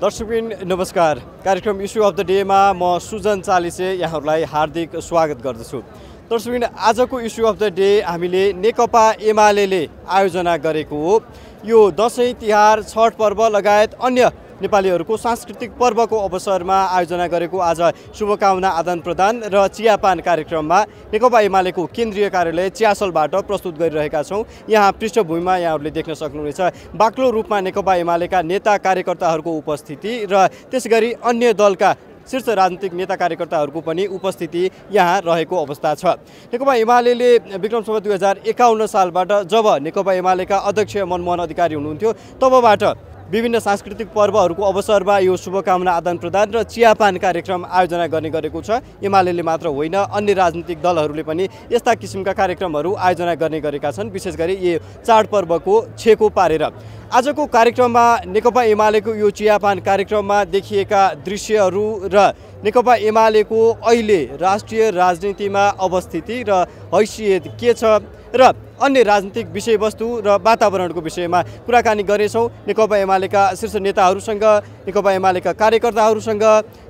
दर्शकबिन नमस्कार। कार्यक्रम इस्यु अफ द डेमा म सुजन चालिसे यहाँहरूलाई हार्दिक स्वागत गर्दछु। दर्शकबिन आजको इस्यु अफ द डे हामीले नेकपा एमाले आयोजना गरेको यो दशैं तिहार छठ पर्व लगायत अन्य नेपालीहरूको सांस्कृतिक पर्वको अवसरमा आयोजना गरेको आज शुभकामना आदान प्रदान र चियापान कार्यक्रममा नेकपा एमालेको केन्द्रीय कार्यालय चियासलबाट प्रस्तुत गरिरहेका छौँ। यहाँ पृष्ठभूमिमा यहाँहरूले देख्न सक्नुहुनेछ बाक्लो रूपमा नेकपा एमालेका नेता कार्यकर्ताहरूको उपस्थिति र त्यसगरी अन्य दलका शीर्ष राजनीतिक नेता कार्यकर्ताहरूको पनि उपस्थिति यहाँ रहेको अवस्था छ। नेकपा एमाले विक्रम सम्वत 2051 सालबाट जब नेकपा एमालेका अध्यक्ष मनमोहन अधिकारी हुनुहुन्थ्यो तबबाट विभिन्न सांस्कृतिक पर्वहरूको अवसरमा यो शुभकामना आदान प्रदान र चियापान कार्यक्रम आयोजना गर्ने गरेको छ। एमाले मात्र होइन, अन्य राजनीतिक दलहरूले पनि यस्ता किसिमका कार्यक्रमहरू आयोजना गर्ने गरेका छन्, विशेष गरी यो चाडपर्वको छेको पारेर। आजको कार्यक्रममा नेकपा एमालेको यो चियापान कार्यक्रममा देखिएका दृश्यहरू र नेकपा एमालेको अहिले राष्ट्रिय राजनीतिमा अवस्थिति र हैसियत के छ र अन्य राजनीतिक विषयवस्तु र वातावरणको विषयमा कुराकानी गर्नेछौँ। नेकपा एमालेका शीर्ष नेताहरूसँग, नेकपा एमालेका कार्यकर्ताहरूसँग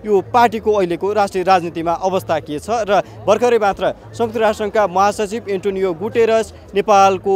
यो पार्टीको अहिलेको राष्ट्रिय राजनीतिमा अवस्था के छ र भर्खरै मात्र संयुक्त राष्ट्रसङ्घका महासचिव एन्टोनियो गुटेरस नेपालको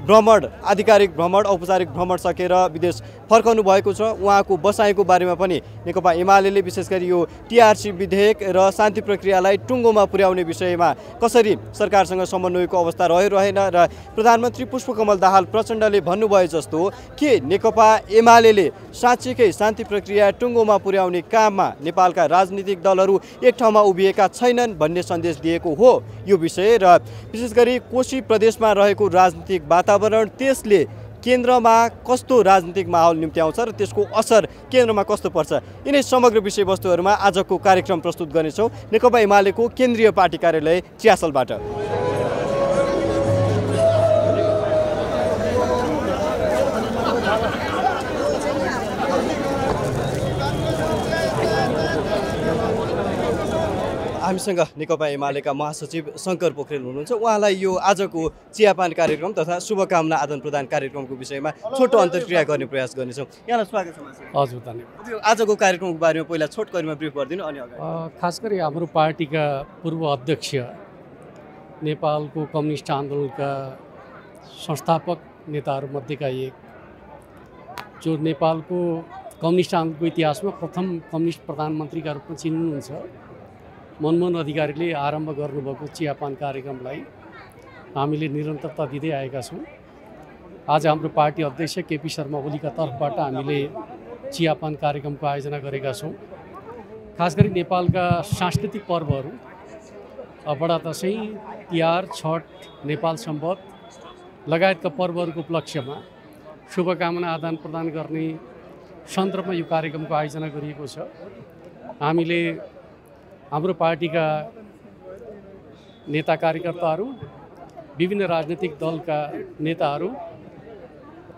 भ्रमण, आधिकारिक भ्रमण, औपचारिक भ्रमण सकेर विदेश फर्कनु भएको छ। उहाँको बसाइको बारेमा पनि नेकपा एमाले विशेष गरी यो टिआरसी विधेयक र शान्ति प्रक्रियालाई टुङ्गोमा पुर्याउने विषयमा कसरी सरकारसँग समन्वयको अवस्था रह्यो रहेन र प्रधानमन्त्री पुष्पकमल दाहाल प्रचण्डले भन्नुभए जस्तो के नेकपा एमाले साँच्चीकै शान्ति प्रक्रिया टुङ्गोमा पुर्याउने काममा नेपालका राजनीतिक दलहरू एक ठाउँमा उभिएका छैनन् भन्ने सन्देश दिएको हो यो विषय र विशेष गरी कोशी प्रदेशमा रहेको राजनीतिक वातावरण, त्यसले केन्द्रमा कस्तो राजनीतिक माहौल निम्त्याउँछ र त्यसको असर केन्द्रमा कस्तो पर्छ, यिनै समग्र विषयवस्तुहरूमा आजको कार्यक्रम प्रस्तुत गर्नेछौँ नेकपा एमालेको केन्द्रीय पार्टी कार्यालय चियासलबाट। हामीसँग नेकपा एमालेका महासचिव शङ्कर पोखरेल हुनुहुन्छ। उहाँलाई यो आजको चियापान कार्यक्रम तथा शुभकामना आदान प्रदान कार्यक्रमको विषयमा छोटो अन्तर्क्रिया गर्ने प्रयास गर्नेछौँ। यहाँलाई स्वागत छ। हजुर, धन्यवाद। आजको कार्यक्रमको बारेमा पहिला छोटकरीमा ब्रिफ गरिदिनु अनि खास गरी हाम्रो पार्टीका पूर्व अध्यक्ष, नेपालको कम्युनिस्ट आन्दोलनका संस्थापक नेताहरूमध्येका एक, जो नेपालको कम्युनिस्ट आन्दोलनको इतिहासमा प्रथम कम्युनिस्ट प्रधानमन्त्रीका रूपमा चिन्नुहुन्छ, मनमोहन अधिकारीले आरम्भ गर्नुभएको चियापान कार्यक्रमलाई हामीले निरन्तरता दिँदै आएका छौँ। आज हाम्रो पार्टी अध्यक्ष केपी शर्मा ओलीका तर्फबाट हामीले चियापान कार्यक्रमको आयोजना गरेका छौँ। खास गरी नेपालका सांस्कृतिक पर्वहरू बडा दशैं, तिहार, छठ, नेपाल सम्वत लगायतका पर्वहरूको उपलक्ष्यमा शुभकामना आदान प्रदान गर्ने सन्दर्भमा यो कार्यक्रमको आयोजना गरिएको छ। हामीले हाम्रो पार्टीका नेता कार्यकर्ताहरू, विभिन्न राजनीतिक दलका नेताहरू,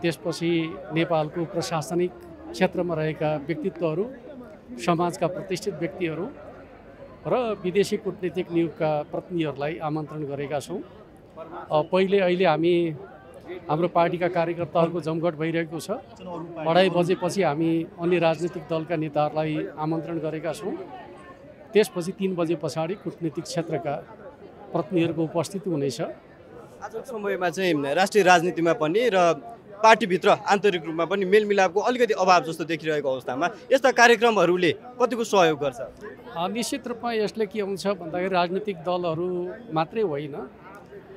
त्यसपछि नेपालको प्रशासनिक क्षेत्रमा रहेका व्यक्तित्वहरू, समाजका प्रतिष्ठित व्यक्तिहरू र विदेशी कूटनीतिक नियोगका प्रतिनिधिहरूलाई आमन्त्रण गरेका छौँ। अहिले हामी हाम्रो पार्टीका कार्यकर्ताहरूको जमघट भइरहेको छ। 2:30 बजेपछि हामी अन्य राजनीतिक दलका नेताहरूलाई आमन्त्रण गरेका छौँ। त्यसपछि 3 बजे पछाडि कूटनीतिक क्षेत्रका प्रतिनिधिहरूको उपस्थिति हुनेछ। आजको समयमा चाहिँ राष्ट्रिय राजनीतिमा पनि र पार्टीभित्र आन्तरिक रूपमा पनि मेलमिलापको अलिकति अभाव जस्तो देखिरहेको अवस्थामा यस्ता कार्यक्रमहरूले कतिको सहयोग गर्छ? निश्चित रूपमा यसले के हुन्छ भन्दाखेरि राजनीतिक दलहरू मात्रै होइन,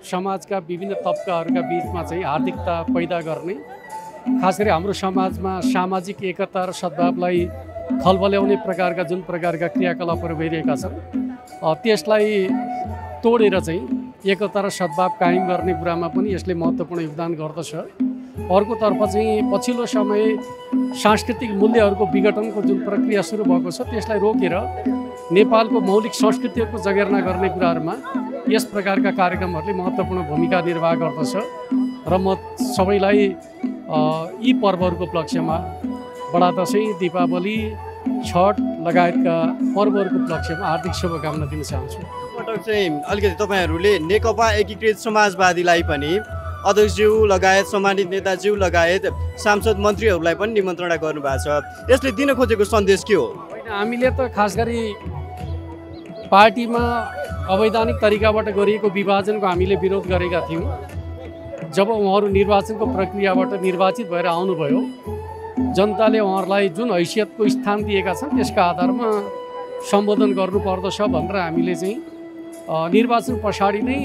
समाजका विभिन्न तबकाहरूका बिचमा चाहिँ हार्दिकता पैदा गर्ने, खास गरी हाम्रो समाजमा सामाजिक एकता र सद्भावलाई खलबल्याउने प्रकारका जुन प्रकारका क्रियाकलापहरू भइरहेका छन्, त्यसलाई तोडेर चाहिँ एकता र सद्भाव कायम गर्ने कुरामा पनि यसले महत्त्वपूर्ण योगदान गर्दछ। अर्कोतर्फ चाहिँ पछिल्लो समय सांस्कृतिक मूल्यहरूको विघटनको जुन प्रक्रिया सुरु भएको छ, त्यसलाई रोकेर नेपालको मौलिक संस्कृतिहरूको जगेर्ना गर्ने कुराहरूमा यस प्रकारका कार्यक्रमहरूले महत्त्वपूर्ण भूमिका निर्वाह गर्दछ र म सबैलाई यी पर्वहरूको उपलक्ष्यमा बडा दशैं, दीपावली, छठ लगायतका पर्वहरूको उपलक्ष्यमा हार्दिक शुभकामना दिन चाहन्छु। पटक चाहिँ अलिकति तपाईँहरूले नेकपा एकीकृत समाजवादीलाई पनि अध्यक्षज्यू लगायत सम्मानित नेताज्यू लगायत सांसद मन्त्रीहरूलाई पनि निमन्त्रणा गर्नुभएको छ। यसले दिन खोजेको सन्देश के हो? हामीले त खास गरी पार्टीमा अवैधानिक तरिकाबाट गरिएको विभाजनको हामीले विरोध गरेका थियौँ। जब उहाँहरू निर्वाचनको प्रक्रियाबाट निर्वाचित भएर आउनुभयो, जनताले उहाँहरूलाई जुन हैसियतको स्थान दिएका छन् त्यसका आधारमा सम्बोधन गर्नुपर्दछ भनेर हामीले चाहिँ निर्वाचन पछाडि नै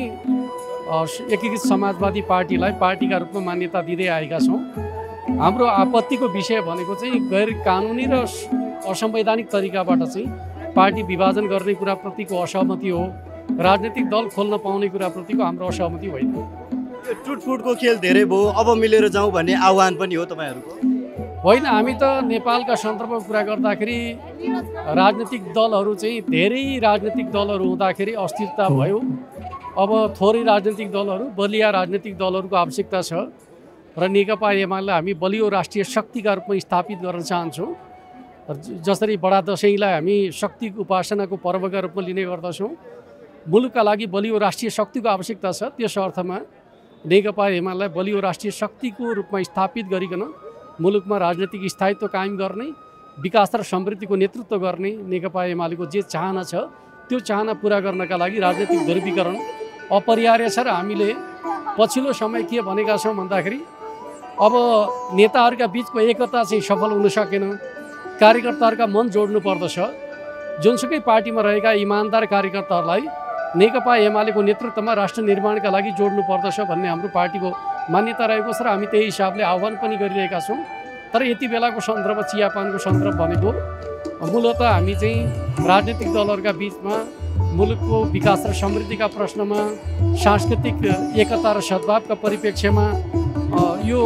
एकीकृत समाजवादी पार्टीलाई पार्टीका रूपमा मान्यता दिँदै आएका छौँ। हाम्रो आपत्तिको विषय भनेको चाहिँ गैर कानुनी र असंवैधानिक तरिकाबाट चाहिँ पार्टी विभाजन गर्ने कुराप्रतिको असहमति हो। राजनीतिक दल खोल्न पाउने कुराप्रतिको हाम्रो असहमति होइन। टुटफुटको खेल धेरै भयो, अब मिलेर जाउँ भन्ने आह्वान पनि हो तपाईँहरूको? होइन, हामी त नेपालका सन्दर्भमा कुरा गर्दाखेरि राजनीतिक दलहरू चाहिँ धेरै राजनीतिक दलहरू हुँदाखेरि अस्थिरता भयो। अब थोरै राजनीतिक दलहरू, बलिया राजनीतिक दलहरूको आवश्यकता छ र नेकपा एमालेलाई हामी बलियो राष्ट्रिय शक्तिका रूपमा स्थापित गर्न चाहन्छौँ। जसरी बडा दसैँलाई हामी शक्तिको उपासनाको पर्वका रूपमा लिने गर्दछौँ, मुलुकका लागि बलियो राष्ट्रिय शक्तिको आवश्यकता छ। त्यस अर्थमा नेकपा एमालेलाई बलियो राष्ट्रिय शक्तिको रूपमा स्थापित गरिकन मुलुकमा राजनीतिक स्थायित्व कायम गर्ने, विकास र समृद्धिको नेतृत्व गर्ने नेकपा एमालेको जे चाहना छ त्यो चाहना पुरा गर्नका लागि राजनीतिक ध्रुवीकरण अपरिहार्य छ। र हामीले पछिल्लो समय के भनेका छौँ भन्दाखेरि अब नेताहरूका बिचको एकता चाहिँ सफल हुन सकेन। कार्यकर्ताहरूका मन जोड्नु पर्दछ। जुनसुकै पार्टीमा रहेका इमान्दार कार्यकर्ताहरूलाई नेकपा एमालेको नेतृत्वमा राष्ट्र निर्माणका लागि जोड्नु पर्दछ भन्ने हाम्रो पार्टीको मान्यता रहेको छ र हामी त्यही हिसाबले आह्वान पनि गरिरहेका छौँ। तर यति बेलाको सन्दर्भ चियापानको सन्दर्भ भनेको मूलत हामी चाहिँ राजनीतिक दलहरूका बिचमा मुलुकको विकास र समृद्धिका प्रश्नमा, सांस्कृतिक एकता र सद्भावका परिप्रेक्ष्यमा यो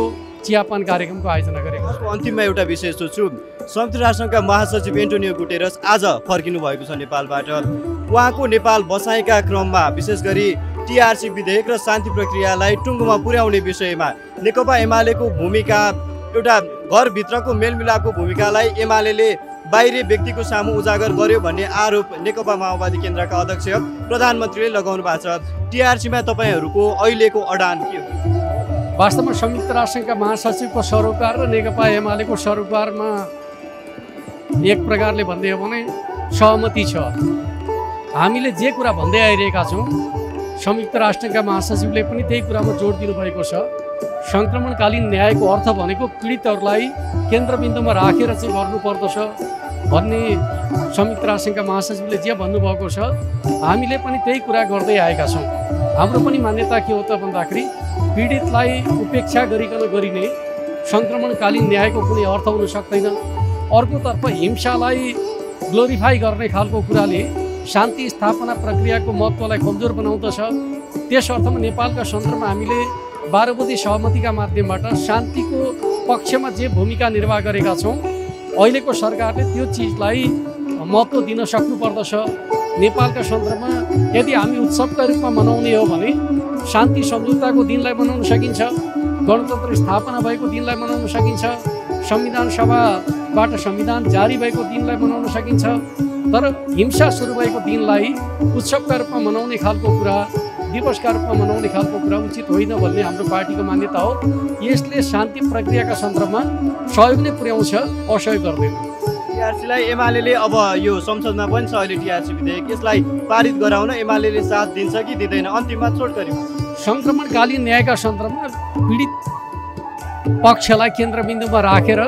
चियापान कार्यक्रमको आयोजना गरेको छ। अन्तिममा एउटा विषय सोध्छु। संयुक्त राष्ट्रसङ्घका महासचिव एन्टोनियो गुटेरस आज फर्किनु भएको छ नेपालबाट। उहाँको नेपाल बसाइका क्रममा विशेष गरी टिआरसी विधेयक र शान्ति प्रक्रियालाई टुङ्गोमा पुर्याउने विषयमा नेकपा एमालेको भूमिका, एउटा घरभित्रको मेलमिलापको भूमिकालाई एमाले बाहिरी व्यक्तिको सामु उजागर गर्यो भन्ने आरोप नेकपा माओवादी केन्द्रका अध्यक्ष प्रधानमन्त्रीले लगाउनु भएको छ। टिआरसीमा तपाईँहरूको अहिलेको अडान के हो? वास्तवमा संयुक्त राष्ट्रसङ्घका महासचिवको सरोकार र नेकपा एमालेको सरोकारमा एक प्रकारले भन्दै हो भने सहमति छ। हामीले जे कुरा भन्दै आइरहेका छौँ, संयुक्त राष्ट्रका महासचिवले पनि त्यही कुरामा जोड दिनुभएको छ। सङ्क्रमणकालीन न्यायको अर्थ भनेको पीडितहरूलाई केन्द्रबिन्दुमा राखेर चाहिँ गर्नुपर्दछ भन्ने संयुक्त राष्ट्रका महासचिवले जे भन्नुभएको छ, हामीले पनि त्यही कुरा गर्दै आएका छौँ। हाम्रो पनि मान्यता के हो त भन्दाखेरि पीडितलाई उपेक्षा गरिकन गरिने सङ्क्रमणकालीन न्यायको कुनै अर्थ हुन सक्दैन। अर्कोतर्फ हिंसालाई ग्लोरिफाई गर्ने खालको कुराले शान्ति स्थापना प्रक्रियाको महत्त्वलाई कमजोर बनाउँदछ। त्यस अर्थमा नेपालका सन्दर्भमा हामीले 12 बुँदे सहमतिका माध्यमबाट शान्तिको पक्षमा जे भूमिका निर्वाह गरेका छौँ, अहिलेको सरकारले त्यो चिजलाई महत्त्व दिन सक्नुपर्दछ। नेपालका सन्दर्भमा यदि हामी उत्सवका रूपमा मनाउने हो भने शान्ति सम्झौताको दिनलाई मनाउन सकिन्छ, गणतन्त्र स्थापना भएको दिनलाई मनाउन सकिन्छ, संविधान सभाबाट संविधान जारी भएको दिनलाई मनाउन सकिन्छ। तर हिंसा सुरु भएको दिनलाई उत्सवका रूपमा मनाउने खालको कुरा, दिवसका रूपमा मनाउने खालको कुरा उचित होइन भन्ने हाम्रो पार्टीको मान्यता हो। यसले शान्ति प्रक्रियाका सन्दर्भमा सहयोग नै पुर्याउँछ, असहयोग गर्दैन। टिआरसीलाई एमाले अब यो संसदमा पनि छ अहिले टिआरसी विधेयक, यसलाई पारित गराउन एमाले साथ दिन्छ कि दिँदैन? अन्तिममा छोटकरी सङ्क्रमणकालीन न्यायका सन्दर्भमा पीडित पक्षलाई केन्द्रबिन्दुमा राखेर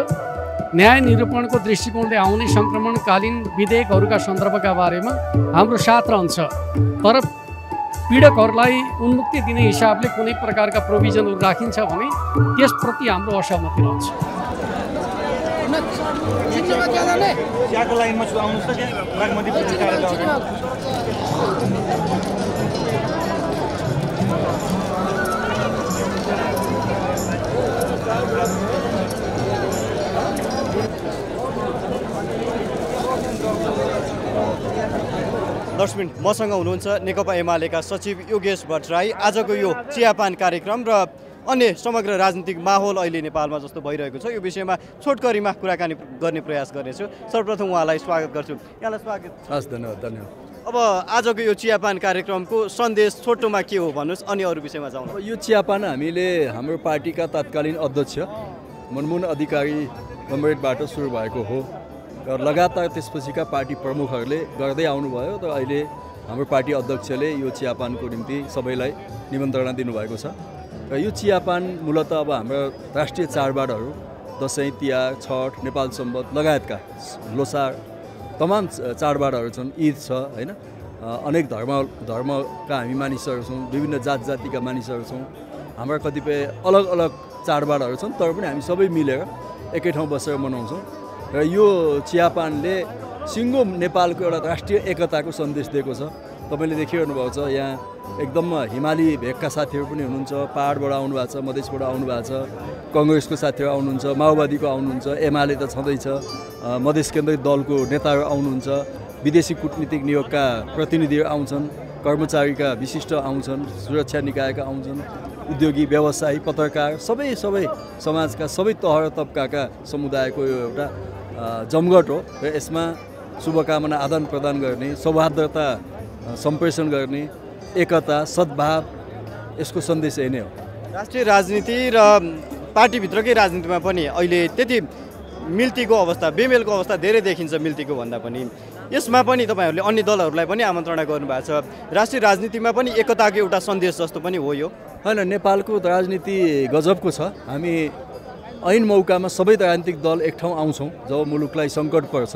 न्याय निरूपणको दृष्टिकोणले आउने सङ्क्रमणकालीन विधेयकहरूका सन्दर्भका बारेमा हाम्रो साथ रहन्छ। तर पीडकहरूलाई उन्मुक्ति दिने हिसाबले कुनै प्रकारका प्रोभिजनहरू राखिन्छ भने त्यसप्रति हाम्रो असहमति रहन्छ। दर्शक मसँग हुनुहुन्छ नेकपा एमालेका सचिव योगेश भट्टराई। आजको यो चियापान कार्यक्रम र अन्य समग्र राजनीतिक माहौल अहिले नेपालमा जस्तो भइरहेको छ, यो विषयमा छोटकरीमा कुराकानी गर्ने प्रयास गर्नेछु। सर्वप्रथम उहाँलाई स्वागत गर्छु। यहाँलाई स्वागत। हस्, धन्यवाद। अब आजको यो चियापान कार्यक्रमको सन्देश छोटोमा के हो भन्नुहोस्, अनि अरू विषयमा जाउँ। अब यो चियापान हामीले हाम्रो पार्टीका तत्कालीन अध्यक्ष मनमोहन अधिकारी कमरेडबाट सुरु भएको हो र लगातार त्यसपछिका पार्टी प्रमुखहरूले गर्दै आउनुभयो र अहिले हाम्रो पार्टी अध्यक्षले यो चियापानको निम्ति सबैलाई निमन्त्रणा दिनुभएको छ र यो चियापान मूलतः अब हाम्रो राष्ट्रिय चाडबाडहरू दसैँ, तिहार, छठ, नेपाल सम्वत लगायतका लोसार तमाम चाडबाडहरू छन्, ईद छ होइन, अनेक धर्मका हामी मानिसहरू छौँ, विभिन्न जात जातिका मानिसहरू छौँ, हाम्रा कतिपय अलग अलग चाडबाडहरू छन्, तर पनि हामी सबै मिलेर एकै ठाउँ बसेर मनाउँछौँ र यो चियापानले सिङ्गो नेपालको एउटा राष्ट्रिय एकताको सन्देश दिएको छ। तपाईँले देखिरहनु भएको छ, यहाँ एकदम हिमाली भेगका साथीहरू पनि हुनुहुन्छ, पहाडबाट आउनुभएको छ, मधेसबाट आउनुभएको छ, कङ्ग्रेसको साथीहरू आउनुहुन्छ, माओवादीको आउनुहुन्छ, एमाले त छँदैछ, मधेस केन्द्रित दलको नेताहरू आउनुहुन्छ, विदेशी कूटनीतिक नियोगका प्रतिनिधिहरू आउँछन्, कर्मचारीका विशिष्ट आउँछन्, सुरक्षा निकायका आउँछन्, उद्योगी, व्यवसायी, पत्रकार, सबै समाजका सबै तह र तबकाका समुदायको यो एउटा जमघट हो र यसमा शुभकामना आदान प्रदान गर्ने, सौहार्दता सम्प्रेषण गर्ने, एकता, सद्भाव, यसको सन्देश यही नै हो। राष्ट्रिय राजनीति र पार्टीभित्रकै राजनीतिमा पनि अहिले त्यति मिल्तीको अवस्था, बेमेलको अवस्था धेरै देखिन्छ मिल्तीको भन्दा पनि। यसमा पनि तपाईँहरूले अन्य दलहरूलाई पनि आमन्त्रणा गर्नुभएको छ, राष्ट्रिय राजनीतिमा पनि एकताको एउटा सन्देश जस्तो पनि हो यो होइन। नेपालको राजनीति गजबको छ। हामी ऐन मौकामा सबै राजनीतिक दल एक ठाउँ आउँछौँ जब मुलुकलाई सङ्कट पर्छ।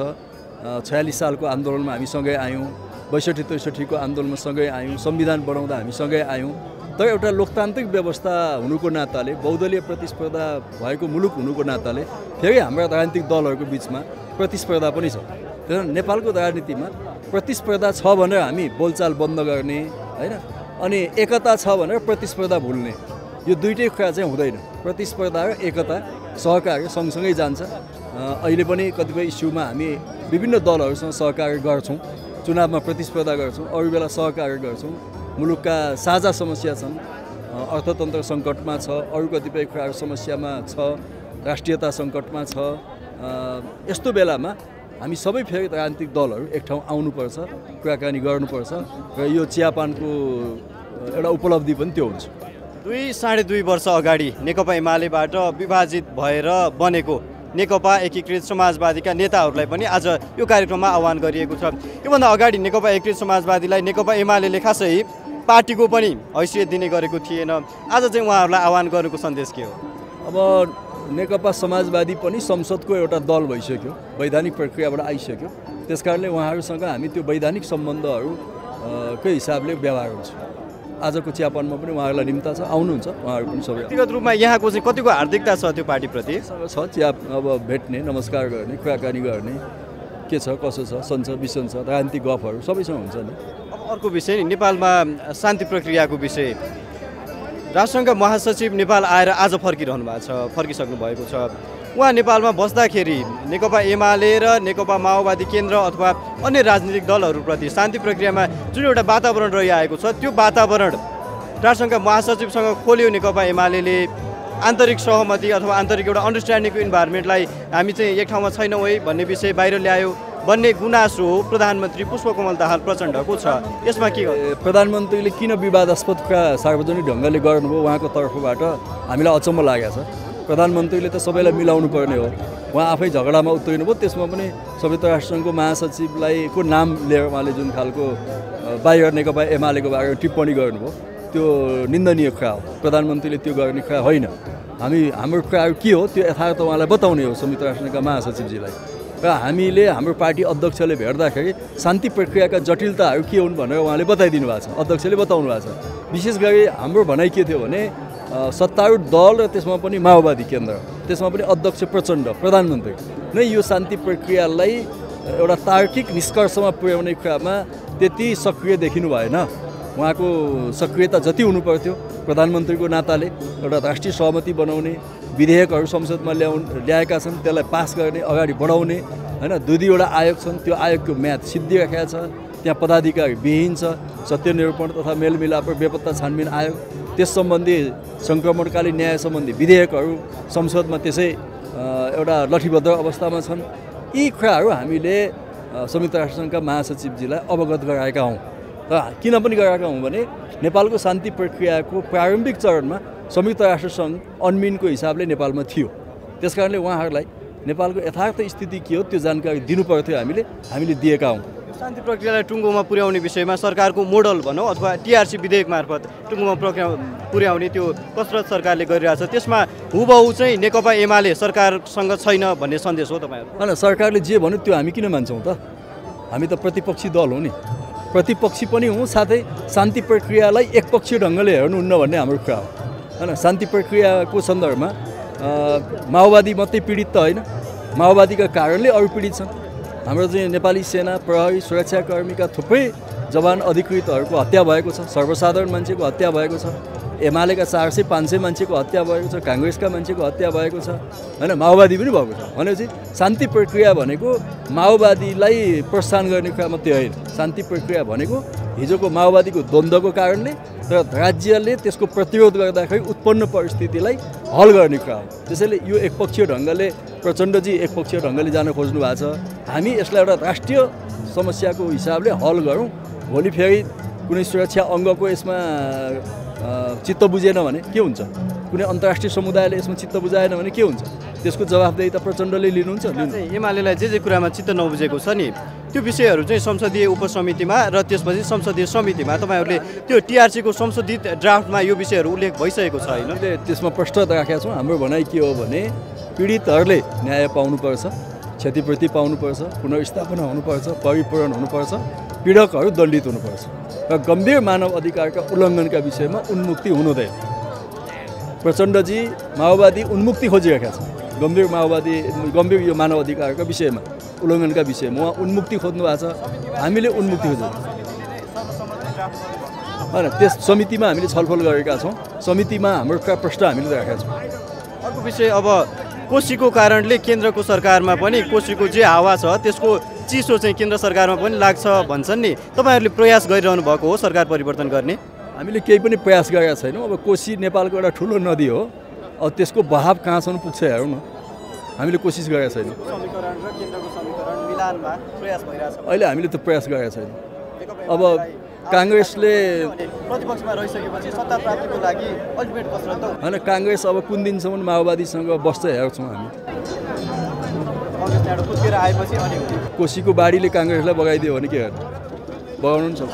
46 सालको आन्दोलनमा हामी सँगै आयौँ, 62-63 को आन्दोलनमा सँगै आयौँ, संविधान बनाउँदा हामी सँगै आयौँ। तर एउटा लोकतान्त्रिक व्यवस्था हुनुको नाताले, बहुदलीय प्रतिस्पर्धा भएको मुलुक हुनुको नाताले फेरि हाम्रा राजनीतिक दलहरूको बिचमा प्रतिस्पर्धा पनि छ। त्यसैले नेपालको राजनीतिमा प्रतिस्पर्धा छ भनेर हामी बोलचाल बन्द गर्ने होइन, अनि एकता छ भनेर प्रतिस्पर्धा भुल्ने, यो दुईटै कुरा चाहिँ हुँदैन। प्रतिस्पर्धा र एकता सहकार्य सँगसँगै जान्छ। अहिले पनि कतिपय इस्युमा हामी विभिन्न दलहरूसँग सहकार्य गर्छौँ, चुनावमा प्रतिस्पर्धा गर्छौँ, अरू बेला सहकार्य गर्छौँ। मुलुकका साझा समस्या छन्, अर्थतन्त्र सङ्कटमा छ, अरू कतिपय कुराहरू समस्यामा छ, राष्ट्रियता सङ्कटमा छ। यस्तो बेलामा हामी सबै फेरि राजनीतिक दलहरू एक ठाउँ आउनुपर्छ, कुराकानी गर्नुपर्छ र यो चियापानको एउटा उपलब्धि पनि त्यो हुन्छ। 2-2.5 वर्ष अगाडि नेकपा एमालेबाट विभाजित भएर बनेको नेकपा एकीकृत समाजवादीका नेताहरूलाई पनि आज यो कार्यक्रममा आह्वान गरिएको छ। योभन्दा अगाडि नेकपा एकीकृत समाजवादीलाई नेकपा एमालेले खासै पार्टीको पनि हैसियत दिने गरेको थिएन। आज चाहिँ उहाँहरूलाई आह्वान गर्नुको सन्देश के हो? अब नेकपा समाजवादी पनि संसदको एउटा दल भइसक्यो, वैधानिक प्रक्रियाबाट आइसक्यो, त्यसकारणले उहाँहरूसँग हामी त्यो वैधानिक सम्बन्धहरूकै हिसाबले व्यवहार हुन्छ। आजको चियापानमा पनि उहाँहरूलाई निम्ता छ, आउनुहुन्छ उहाँहरू पनि सबै। व्यक्तिगत रूपमा यहाँको चाहिँ कतिको हार्दिकता छ त्यो पार्टीप्रति? छ, चिया अब भेट्ने, नमस्कार गर्ने, कुराकानी गर्ने, के छ कसो छ, सन्छ बिसन्छ, राजनीतिक गफहरू सबैसँग हुन्छ नि। अब अर्को विषय नि, नेपालमा शान्ति प्रक्रियाको विषय। राष्ट्रसङ्घका महासचिव नेपाल आएर आज फर्किरहनु भएको छ, फर्किसक्नु भएको छ। उहाँ नेपालमा बस्दाखेरि नेकपा एमाले र नेकपा माओवादी केन्द्र अथवा अन्य राजनीतिक दलहरूप्रति शान्ति प्रक्रियामा जुन एउटा वातावरण रहिआएको छ, त्यो वातावरण राष्ट्रसङ्घका महासचिवसँग खोल्यो नेकपा एमाले। आन्तरिक सहमति अथवा आन्तरिक एउटा अन्डरस्ट्यान्डिङको इन्भाइरोमेन्टलाई हामी चाहिँ एक ठाउँमा छैनौँ है भन्ने विषय बाहिर ल्यायो भन्ने गुनासो प्रधानमन्त्री पुष्पकमल दाहाल प्रचण्डको छ। यसमा के प्रधानमन्त्रीले किन विवादास्पद कुरा सार्वजनिक ढङ्गले गर्नुभयो उहाँको तर्फबाट हामीलाई अचम्म लागेको छ। प्रधानमन्त्रीले त सबैलाई मिलाउनु पर्ने हो, उहाँ आफै झगडामा उत्रिनुभयो, त्यसमा पनि संयुक्त राष्ट्रसङ्घको महासचिवलाई को नाम लिएर उहाँले जुन खालको बाहिर नेकपा एमालेको बारेमा टिप्पणी गर्नुभयो त्यो निन्दनीय कुरा हो। प्रधानमन्त्रीले त्यो गर्ने कुरा होइन। हाम्रो कुराहरू के हो त्यो यथार्थ उहाँलाई बताउने हो संयुक्त राष्ट्रसङ्घका महासचिवजीलाई। र हामीले हाम्रो पार्टी अध्यक्षले भेट्दाखेरि शान्ति प्रक्रियाका जटिलताहरू के हुन् भनेर उहाँले बताइदिनु भएको छ, अध्यक्षले बताउनु भएको छ। विशेष गरी हाम्रो भनाइ के थियो भने सत्तारूढ दल र त्यसमा पनि माओवादी केन्द्र, त्यसमा पनि अध्यक्ष प्रचण्ड, प्रधानमन्त्री नै यो शान्ति प्रक्रियालाई एउटा तार्किक निष्कर्षमा पुर्याउने कुरामा त्यति सक्रिय देखिनु भएन। उहाँको सक्रियता जति हुनुपर्थ्यो प्रधानमन्त्रीको नाताले एउटा राष्ट्रिय सहमति बनाउने, विधेयकहरू संसदमा ल्याएका छन् त्यसलाई पास गर्ने, अगाडि बढाउने होइन। 2-2वटा आयोग छन्, त्यो आयोगको म्याद सिद्धिराखेको छ, त्यहाँ पदाधिकारी विहीन छ। सत्यनिरूपण तथा मेलमिलाप र बेपत्ता छानबिन आयोग, त्यस सम्बन्धी सङ्क्रमणकालीन न्याय सम्बन्धी विधेयकहरू संसदमा त्यसै एउटा लठीबद्ध अवस्थामा छन्। यी कुराहरू हामीले संयुक्त राष्ट्रसङ्घका महासचिवजीलाई अवगत गराएका हौँ। र किन पनि गराएका हौँ भने नेपालको शान्ति प्रक्रियाको प्रारम्भिक चरणमा संयुक्त राष्ट्रसङ्घ अनमिनको हिसाबले नेपालमा थियो। त्यसकारणले उहाँहरूलाई नेपालको यथार्थ स्थिति के हो त्यो जानकारी दिनुपर्थ्यो, हामीले दिएका हौँ। शान्ति प्रक्रियालाई टुङ्गोमा पुर्याउने विषयमा सरकारको मोडल भनौँ अथवा टिआरसी विधेयक मार्फत टुङ्गोमा पुर्याउने त्यो कसरत सरकारले गरिरहेछ, त्यसमा हुबहु चाहिँ नेकपा एमाले सरकारसँग छैन भन्ने सन्देश हो तपाईँहरू? होइन, सरकारले जे भन्यो त्यो हामी किन मान्छौँ त? हामी त प्रतिपक्षी दल हो नि, प्रतिपक्षी पनि हौँ, साथै शान्ति प्रक्रियालाई एकपक्षीय ढङ्गले हेर्नुहुन्न भन्ने हाम्रो कुरा हो होइन। शान्ति प्रक्रियाको सन्दर्भमा माओवादी मात्रै पीडित त होइन, माओवादीका कारणले अरू पीडित छन्। हाम्रो चाहिँ नेपाली सेना, प्रहरी, सुरक्षाकर्मीका थुप्रै जवान अधिकृतहरूको हत्या भएको छ, सर्वसाधारण मान्छेको हत्या भएको छ, एमालेका 400-500 मान्छेको हत्या भएको छ, काङ्ग्रेसका मान्छेको हत्या भएको छ होइन, माओवादी पनि भएको छ। भनेपछि शान्ति प्रक्रिया भनेको माओवादीलाई प्रोत्साहन गर्ने कुरा मात्रै होइन। शान्ति प्रक्रिया भनेको हिजोको माओवादीको द्वन्द्वको कारणले र राज्यले त्यसको प्रतिरोध गर्दाखेरि उत्पन्न परिस्थितिलाई हल गर्ने कुरा हो। त्यसैले यो एकपक्षीय ढङ्गले प्रचण्डजी एकपक्षीय ढङ्गले जान खोज्नु भएको छ। हामी यसलाई एउटा राष्ट्रिय समस्याको हिसाबले हल गरौँ। भोलि फेरि कुनै सुरक्षा अङ्गको यसमा चित्त बुझेन भने के हुन्छ, कुनै अन्तर्राष्ट्रिय समुदायले यसमा चित्त बुझाएन भने के हुन्छ, त्यसको जवाफदेही त प्रचण्डले लिनुहुन्छ। एमालेलाई जे कुरामा चित्त नबुझेको छ नि त्यो विषयहरू चाहिँ संसदीय उपसमितिमा र त्यसपछि संसदीय समितिमा तपाईँहरूले त्यो टिआरसीको संशोधित ड्राफ्टमा यो विषयहरू उल्लेख भइसकेको छ होइन? त्यसमा प्रश्न राखेका छौँ। हाम्रो भनाइ के हो भने पीडितहरूले न्याय पाउनुपर्छ, क्षतिपूर्ति पाउनुपर्छ, पुनर्स्थापना हुनुपर्छ, परिपूरण हुनुपर्छ, पीडकहरू दण्डित हुनुपर्छ र गम्भीर मानव अधिकारका उल्लङ्घनका विषयमा उन्मुक्ति हुनुहुँदैन। प्रचण्डजी माओवादी उन्मुक्ति खोजिरहेका छन्, गम्भीर यो मानव अधिकारका विषयमा, उल्लङ्घनका विषयमा उहाँ उन्मुक्ति खोज्नु भएको छ, हामीले उन्मुक्ति खोज्छौँ होइन। त्यस समितिमा हामीले छलफल गरेका छौँ, समितिमा हाम्रो प्रश्न हामीले राखेका छौँ। अर्को विषय, अब कोसीको कारणले केन्द्रको सरकारमा पनि कोसीको जे हावा छ त्यसको चिसो चाहिँ केन्द्र सरकारमा पनि लाग्छ भन्छन् नि, तपाईँहरूले प्रयास गरिरहनु भएको हो सरकार परिवर्तन गर्ने? हामीले केही पनि प्रयास गरेका छैनौँ। अब कोसी नेपालको एउटा ठुलो नदी हो, अब त्यसको बहाव कहाँसम्म पुग्छ हेरौँ न। हामीले कोसिस गरेका छैनौँ। अहिले हामीले त प्रयास गरेका छैनौँ। अब काङ्ग्रेसले प्रतिपक्षमा रहिसकेपछि सत्ता प्राप्तिको लागि अल्टिमेट कसरत त होइन, काङ्ग्रेस अब कुन दिनसम्म माओवादीसँग बस्छ हेर्छौँ हामी। आएपछि अनि कोसीको बाढीले काङ्ग्रेसलाई बगाइदियो भने के गर्नु, बगाउनु पनि सक्छ।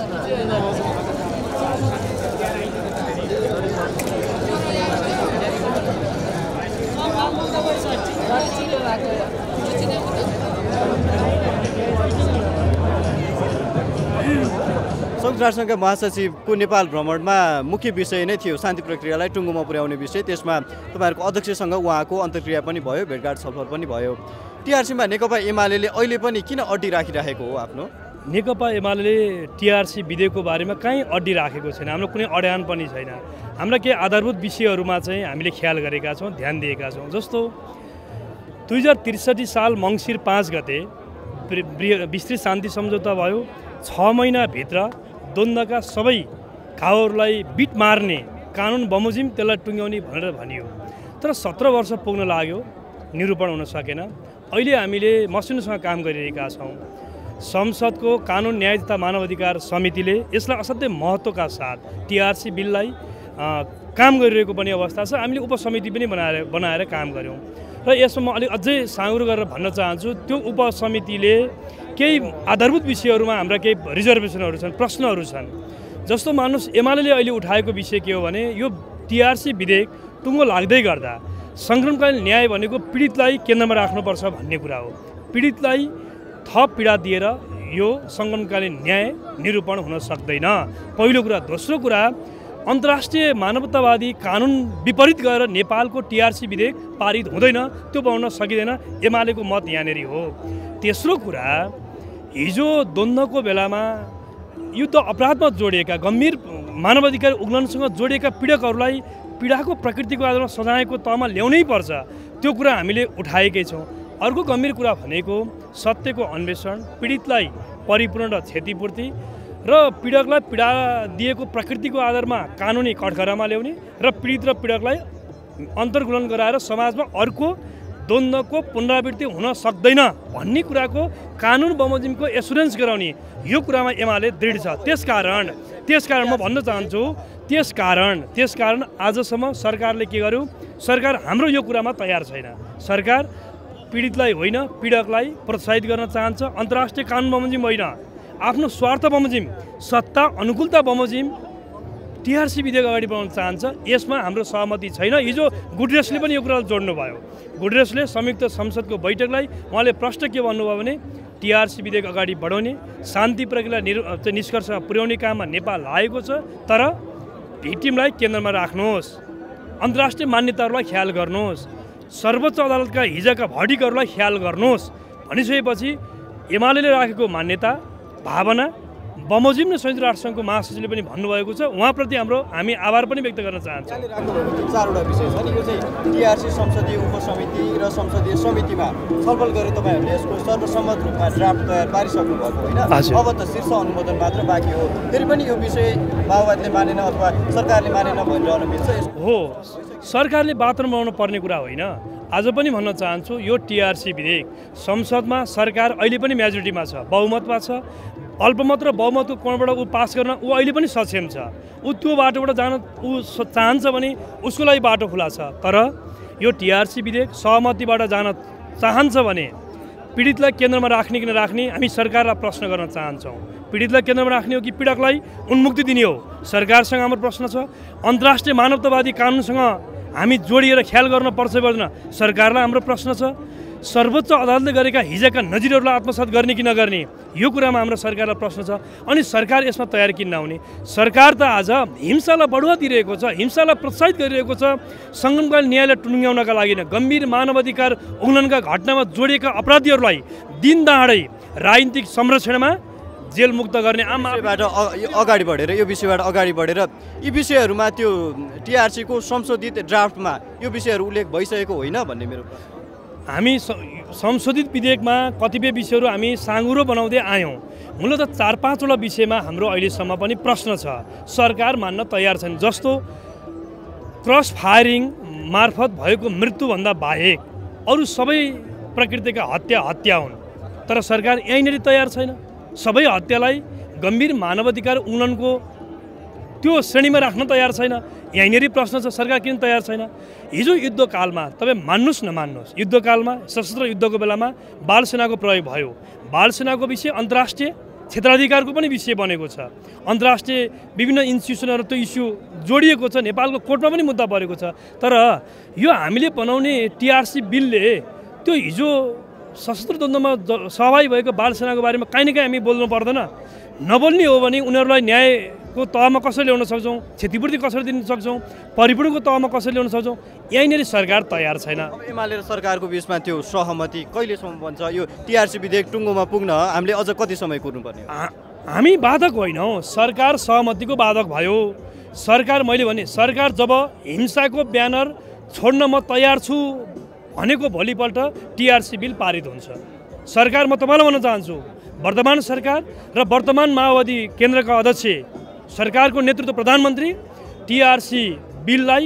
संयुक्त राष्ट्रसङ्घका महासचिवको नेपाल भ्रमणमा मुख्य विषय नै थियो शान्ति प्रक्रियालाई टुङ्गोमा पुर्याउने विषय। त्यसमा तपाईँहरूको अध्यक्षसँग उहाँको अन्तर्क्रिया पनि भयो, भेटघाट छलफल पनि भयो। टिआरसीमा नेकपा एमाले अहिले पनि किन अड्डी राखिराखेको हो आफ्नो? नेकपा एमाले टिआरसी विधेयकको बारेमा कहीँ अड्डी राखेको छैन, हाम्रो कुनै अड्यान पनि छैन। हाम्रा केही आधारभूत विषयहरूमा चाहिँ हामीले ख्याल गरेका छौँ, ध्यान दिएका छौँ। जस्तो 2063 साल मङ्सिर 5 गते विस्तृत शान्ति सम्झौता भयो। 6 महिनाभित्र द्वन्द्वका सबै घाउहरूलाई बिट मार्ने कानुन बमोजिम त्यसलाई टुङ्ग्याउने भनेर भनियो, तर 17 वर्ष पुग्न लाग्यो, निरूपण हुन सकेन। अहिले हामीले मसिनोसँग काम गरिरहेका छौँ। संसदको कानुन न्याय तथा मानवाधिकार समितिले यसलाई असाध्यै महत्त्वका साथ टिआरसी बिललाई काम गरिरहेको पनि अवस्था छ। हामीले उपसमिति पनि बनाएर काम गऱ्यौँ र यसमा म अलिक अझै साँगुरो गरेर भन्न चाहन्छु, त्यो उपसमितिले केही आधारभूत विषयहरूमा हाम्रा केही रिजर्भेसनहरू छन्, प्रश्नहरू छन्। जस्तो मानुस एमाले अहिले उठाएको विषय के हो भने यो टिआरसी विधेयक टुङ्गो लाग्दै गर्दा सङ्क्रमणकालीन न्याय भनेको पीडितलाई केन्द्रमा राख्नुपर्छ भन्ने कुरा हो। पीडितलाई थप पीडा दिएर यो सङ्क्रमणकालीन न्याय निरूपण हुन सक्दैन, पहिलो कुरा। दोस्रो कुरा, अन्तर्राष्ट्रिय मानवतावादी कानुन विपरीत गएर नेपालको टिआरसी विधेयक पारित हुँदैन, त्यो बनाउन सकिँदैन। एमालेको मत यहाँनिर हो। तेस्रो कुरा, हिजो द्वन्द्वको बेलामा युद्ध अपराधमा जोडिएका गम्भीर मानवाधिकार उल्लङ्घनसँग जोडिएका पीडकहरूलाई पीडाको प्रकृतिको आधारमा सजायको तहमा ल्याउनै पर्छ, त्यो कुरा हामीले उठाएकै छौँ। अर्को गम्भीर कुरा भनेको सत्यको अन्वेषण, पीडितलाई परिपूर्ण र क्षतिपूर्ति र पीडकलाई पीडा दिएको प्रकृतिको आधारमा कानुनी कठघरामा ल्याउने र पीडित र पीडकलाई अन्तर्गुलन गराएर समाजमा अर्को द्वन्द्वको पुनरावृत्ति हुन सक्दैन भन्ने कुराको कानुन बमोजिमको एसुरेन्स गराउने यो कुरामा एमाले दृढ छ। त्यसकारण म भन्न चाहन्छु त्यसकारण आजसम्म सरकारले के गर्यो? सरकार हाम्रो यो कुरामा तयार छैन। सरकार पीडितलाई होइन पीडकलाई प्रोत्साहित गर्न चाहन्छ। अन्तर्राष्ट्रिय कानुन बमोजिम होइन, आफ्नो स्वार्थ बमोजिम, सत्ता अनुकूलता बमोजिम टिआरसी विधेयक अगाडि बढाउन चाहन्छ। यसमा हाम्रो सहमति छैन। हिजो गुडरेसले पनि यो कुरा जोड्नु भयो। गुडरेसले संयुक्त संसदको बैठकलाई उहाँले प्रश्न के भन्नुभयो भने टिआरसी विधेयक अगाडि बढाउने, शान्ति प्रक्रिया निष्कर्षमा पुर्याउने काममा नेपाल लागेको छ, तर भिक्टिमलाई केन्द्रमा राख्नुहोस्, अन्तर्राष्ट्रिय मान्यताहरूलाई ख्याल गर्नुहोस्, सर्वोच्च अदालतका हिजोका भर्डिकहरूलाई ख्याल गर्नुहोस् भनिसकेपछि एमाले राखेको मान्यता भावना बमोजिम र संयुक्त राष्ट्रसङ्घको महासचिवले पनि भन्नुभएको छ। उहाँप्रति हामी आभार पनि व्यक्त गर्न चाहन्छौँ। चारवटा विषय छ नि, यो चाहिँ टिआरसी संसदीय उपसमिति र संसदीय समितिमा छलफल गरेर तपाईँहरूले यसको सर्वसम्मत रूपमा ड्राफ्ट तयार पारिसक्नु भएको होइन? अब त शीर्ष अनुमोदन मात्र बाँकी हो। फेरि पनि यो विषय माओवादीले मानेन अथवा सरकारले मानेन भनिरहन मिल्छ? हो, सरकारले बातमा बनाउनु पर्ने कुरा होइन। आज पनि भन्न चाहन्छु, यो टिआरसी विधेयक संसदमा सरकार अहिले पनि मेजोरिटीमा छ, बहुमतमा छ। अल्पमत र बहुमतको कोणबाट पास गर्न अहिले पनि सक्षम छ। त्यो बाटोबाट जान चाहन्छ भने उसको लागि बाटो खुला छ। तर यो टिआरसी विधेयक सहमतिबाट जान चाहन्छ भने पीडितलाई केन्द्रमा राख्ने कि नराख्ने हामी सरकारलाई प्रश्न गर्न चाहन्छौँ। पीडितलाई केन्द्रमा राख्ने हो कि पीडकलाई उन्मुक्ति दिने हो? सरकारसँग हाम्रो प्रश्न छ। अन्तर्राष्ट्रिय मानवतावादी कानुनसँग हामी जोडिएर ख्याल गर्न पर्छ पर्दैन? सरकारलाई हाम्रो प्रश्न छ। सर्वोच्च अदालतले गरेका हिजोका नजिरहरूलाई आत्मसात गर्ने कि नगर्ने, यो कुरामा हाम्रो सरकारलाई प्रश्न छ। अनि सरकार यसमा तयार किन नहुने? सरकार त आज हिंसालाई बढुवा दिइरहेको छ, हिंसालाई प्रोत्साहित गरिरहेको छ। सङ्गमकालीन न्यायलाई टुङ्ग्याउनका लागि गम्भीर मानवाधिकार उल्लङ्घनका घटनामा जोडिएका अपराधीहरूलाई दिन दहाडै राजनीतिक संरक्षणमा जेलमुक्त गर्ने अगाडि बढेर यो विषयबाट अगाडि बढेर यी विषयहरूमा त्यो टिआरसीको संशोधित ड्राफ्टमा यो विषयहरू उल्लेख भइसकेको होइन भन्ने मेरो प्रश्न। हामी संशोधित विधेयकमा कतिपय विषयहरू हामी साँगुरो बनाउँदै आयौँ। मूलतः 4-5वटा विषयमा हाम्रो अहिलेसम्म पनि प्रश्न छ, सरकार मान्न तयार छैन। जस्तो क्रस फायरिङ मार्फत भएको मृत्युभन्दा बाहेक अरू सबै प्रकृतिका हत्या हुन्, तर सरकार यहीँनिर तयार छैन। सबै हत्यालाई गम्भीर मानवाधिकार उल्लङ्घनको त्यो श्रेणीमा राख्न तयार छैन। यहीँनिर प्रश्न छ, सरकार किन तयार छैन? हिजो युद्धकालमा तपाईँ मान्नुहोस् नमान्नुहोस्, युद्धकालमा सशस्त्र युद्धको बेलामा बाल सेनाको प्रयोग भयो। बाल सेनाको विषय अन्तर्राष्ट्रिय क्षेत्राधिकारको पनि विषय बनेको छ। अन्तर्राष्ट्रिय विभिन्न इन्स्टिट्युसनहरू त्यो इस्यु जोडिएको छ, नेपालको कोर्टमा पनि मुद्दा परेको छ। तर यो हामीले बनाउने टिआरसी बिलले त्यो हिजो सशस्त्र द्वन्द्वमा सहभागी भएको बाल सेनाको बारेमा काहीँ न काहीँ हामी बोल्नु पर्दैन? नबोल्ने हो भने उनीहरूलाई न्यायको तहमा कसरी ल्याउन सक्छौँ, क्षतिपूर्ति कसरी दिन सक्छौँ, परिपूर्णको तहमा कसरी ल्याउन सक्छौँ? यहीँनिर सरकार तयार छैन। एमाले र सरकारको बिचमा त्यो सहमति कहिलेसम्म बन्छ? यो टिआरसी विधेयक टुङ्गोमा पुग्न हामीले अझ कति समय कुर्नुपर्ने? हामी बाधक होइनौँ, सरकार सहमतिको बाधक भयो। सरकार, मैले भने सरकार जब हिंसाको ब्यानर छोड्न म तयार छु भनेको भोलिपल्ट टिआरसी बिल पारित हुन्छ। सरकार, म तपाईँलाई भन्न चाहन्छु, वर्तमान सरकार र वर्तमान माओवादी केन्द्रका अध्यक्ष, सरकारको नेतृत्व प्रधानमन्त्री टिआरसी बिललाई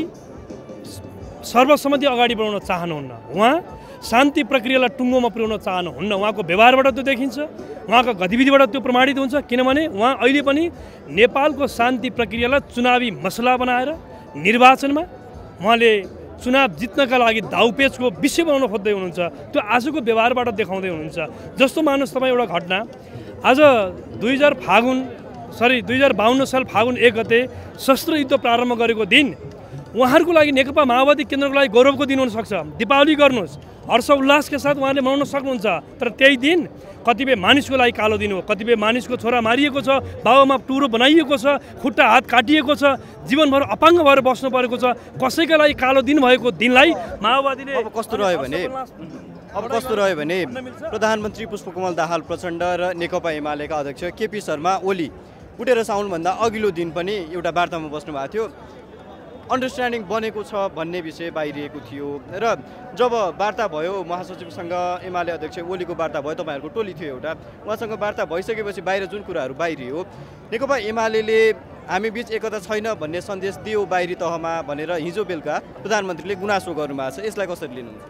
सर्वसम्मति अगाडि बढाउन चाहनुहुन्न। उहाँ शान्ति प्रक्रियालाई टुङ्गोमा पुर्याउन चाहनुहुन्न। उहाँको व्यवहारबाट त्यो देखिन्छ, उहाँको गतिविधिबाट त्यो प्रमाणित हुन्छ। किनभने उहाँ अहिले पनि नेपालको शान्ति प्रक्रियालाई चुनावी मसला बनाएर निर्वाचनमा उहाँले चुनाव जित्नका लागि दाउपेचको विषय बनाउन खोज्दै हुनुहुन्छ। त्यो आजको व्यवहारबाट देखाउँदै हुनुहुन्छ। जस्तो मान्नुहोस् तपाईँ एउटा घटना, आज 2052 साल फागुन 1 गते सशस्त्र युद्ध प्रारम्भ गरेको दिन उहाँहरूको लागि, नेकपा माओवादी केन्द्रको लागि गौरवको दिन हुनसक्छ। दीपावली गर्नुहोस्, हर्ष उल्लासका साथ उहाँले मनाउन सक्नुहुन्छ। तर त्यही दिन कतिपय मानिसको लागि कालो दिन हो। कतिपय मानिसको छोरा मारिएको छ, बाबामा टुरो बनाइएको छ, खुट्टा हात काटिएको छ, जीवनभर अपाङ्ग भएर बस्नु परेको छ। कसैका लागि कालो दिन भएको दिनलाई माओवादीले अब कस्तो रह्यो भने प्रधानमन्त्री पुष्पकमल दाहाल प्रचण्ड र नेकपा एमालेका अध्यक्ष केपी शर्मा ओली उठेर साउनभन्दा अघिल्लो दिन पनि एउटा वार्तामा बस्नु भएको थियो। अन्डरस्ट्यान्डिङ बनेको छ भन्ने विषय बाहिरिएको थियो र जब वार्ता भयो महासचिवसँग, एमाले अध्यक्ष ओलीको वार्ता भयो, तपाईँहरूको टोली थियो एउटा, उहाँसँग वार्ता भइसकेपछि बाहिर जुन कुराहरू बाहिरियो, नेकपा एमाले हामी बीच एकता छैन भन्ने सन्देश दियो बाहिरी तहमा भनेर हिजो बेलुका प्रधानमन्त्रीले गुनासो गर्नुभएको छ। यसलाई कसरी लिनुहुन्छ?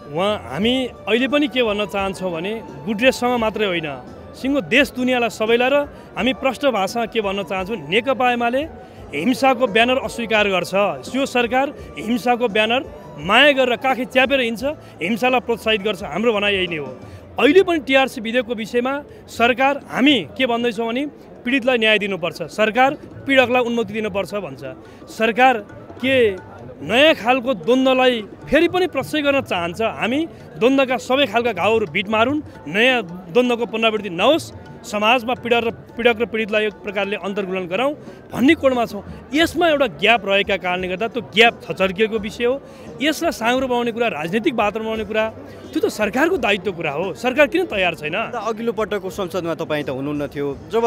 हामी अहिले पनि के भन्न चाहन्छौँ भने गुड्रेससँग मात्रै होइन, सिङ्गो देश दुनियाँलाई सबैलाई र हामी प्रष्ट भाषामा के भन्न चाहन्छौँ, नेकपा एमाले हिंसाको ब्यानर अस्वीकार गर्छ। यो सरकार हिंसाको ब्यानर माया गरेर काखी च्यापेर हिँड्छ, हिंसालाई प्रोत्साहित गर्छ। हाम्रो भनाइ यही नै हो। अहिले पनि टिआरसी विधेयकको विषयमा सरकार हामी के भन्दैछौँ भने पीडितलाई न्याय दिनुपर्छ, सरकार पीडकलाई उन्मुक्ति दिनुपर्छ भन्छ। सरकार के नयाँ खालको द्वन्द्वलाई फेरि पनि प्रशय गर्न चाहन्छ? हामी द्वन्द्वका सबै खालका घाउहरू भिट मारुन्, नयाँ द्वन्द्वको पुनरावृत्ति नहोस्, समाजमा पीडक र पीडितलाई एक प्रकारले अन्तर्गुलन गराउँ भन्ने कोणमा छौँ। यसमा एउटा ग्याप रहेका कारणले गर्दा त्यो ग्याप छचर्किएको विषय हो। यसलाई साँगुरो बनाउने कुरा, राजनीतिक वातावरण बनाउने कुरा त्यो त सरकारको दायित्व कुरा हो। सरकार किन तयार छैन? अघिल्लो पटकको संसदमा तपाईँ त हुनुहुन्न थियो जब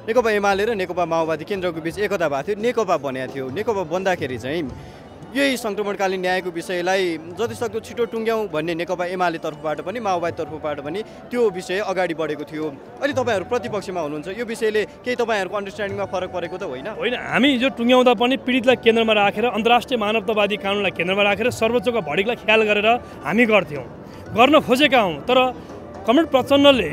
नेकपा एमाले र नेकपा माओवादी केन्द्रको बीच एकता भएको थियो, नेकपा बनेको थियो। नेकपा बन्दाखेरि चाहिँ यही सङ्क्रमणकालीन न्यायको विषयलाई जतिसक्दो छिटो टुङ्ग्याउँ भन्ने नेकपा एमाले तर्फबाट पनि माओवादी तर्फबाट पनि त्यो विषय अगाडि बढेको थियो। अहिले तपाईँहरू प्रतिपक्षमा हुनुहुन्छ, यो विषयले केही तपाईँहरूको अन्डरस्ट्यान्डिङमा फरक परेको त होइन? होइन, हामी हिजो टुङ्ग्याउँदा पनि पीडितलाई केन्द्रमा राखेर अन्तर्राष्ट्रिय मानवतावादी कानुनलाई केन्द्रमा राखेर सर्वोच्चको भडिकलाई ख्याल गरेर हामी गर्न खोजेका हौँ। तर कमरेड प्रचण्डले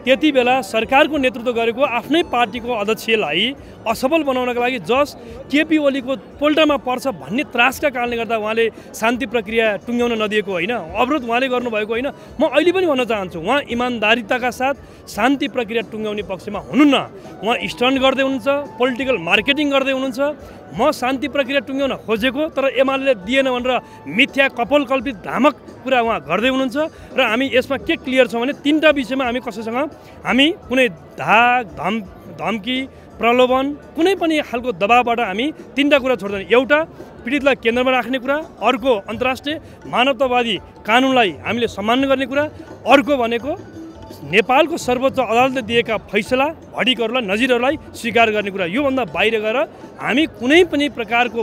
त्यति बेला सरकारको नेतृत्व गरेको आफ्नै पार्टीको अध्यक्षलाई असफल बनाउनका लागि जस केपी ओलीको पोल्टामा पर्छ भन्ने त्रासका कारणले गर्दा उहाँले शान्ति प्रक्रिया टुङ्ग्याउन नदिएको होइन, अवरोध उहाँले गर्नुभएको होइन। म अहिले पनि भन्न चाहन्छु, उहाँ इमान्दारिताका साथ शान्ति प्रक्रिया टुङ्ग्याउने पक्षमा हुनुहुन्न। उहाँ स्टन्ट गर्दै हुनुहुन्छ, पोलिटिकल मार्केटिङ गर्दै हुनुहुन्छ। म शान्ति प्रक्रिया टुङ्ग्याउन खोजेको तर एमाले दिएन भनेर मिथ्या कपोलकल्पित भ्रामक कुरा उहाँ गर्दै हुनुहुन्छ। र हामी यसमा के क्लियर छौँ भने तीनटा विषयमा हामी कसैसँग हामी कुनै धाक धम्की प्रलोभन कुनै पनि खालको दबावबाट हामी तीनटा कुरा छोड्दैन। एउटा पीडितलाई केन्द्रमा राख्ने कुरा, अर्को अन्तर्राष्ट्रिय मानवतावादी कानुनलाई हामीले सम्मान गर्ने कुरा, अर्को भनेको नेपालको सर्वोच्च अदालतले दिएका फैसला भडिकहरूलाई नजिरहरूलाई स्वीकार गर्ने कुरा। योभन्दा बाहिर गएर हामी कुनै पनि प्रकारको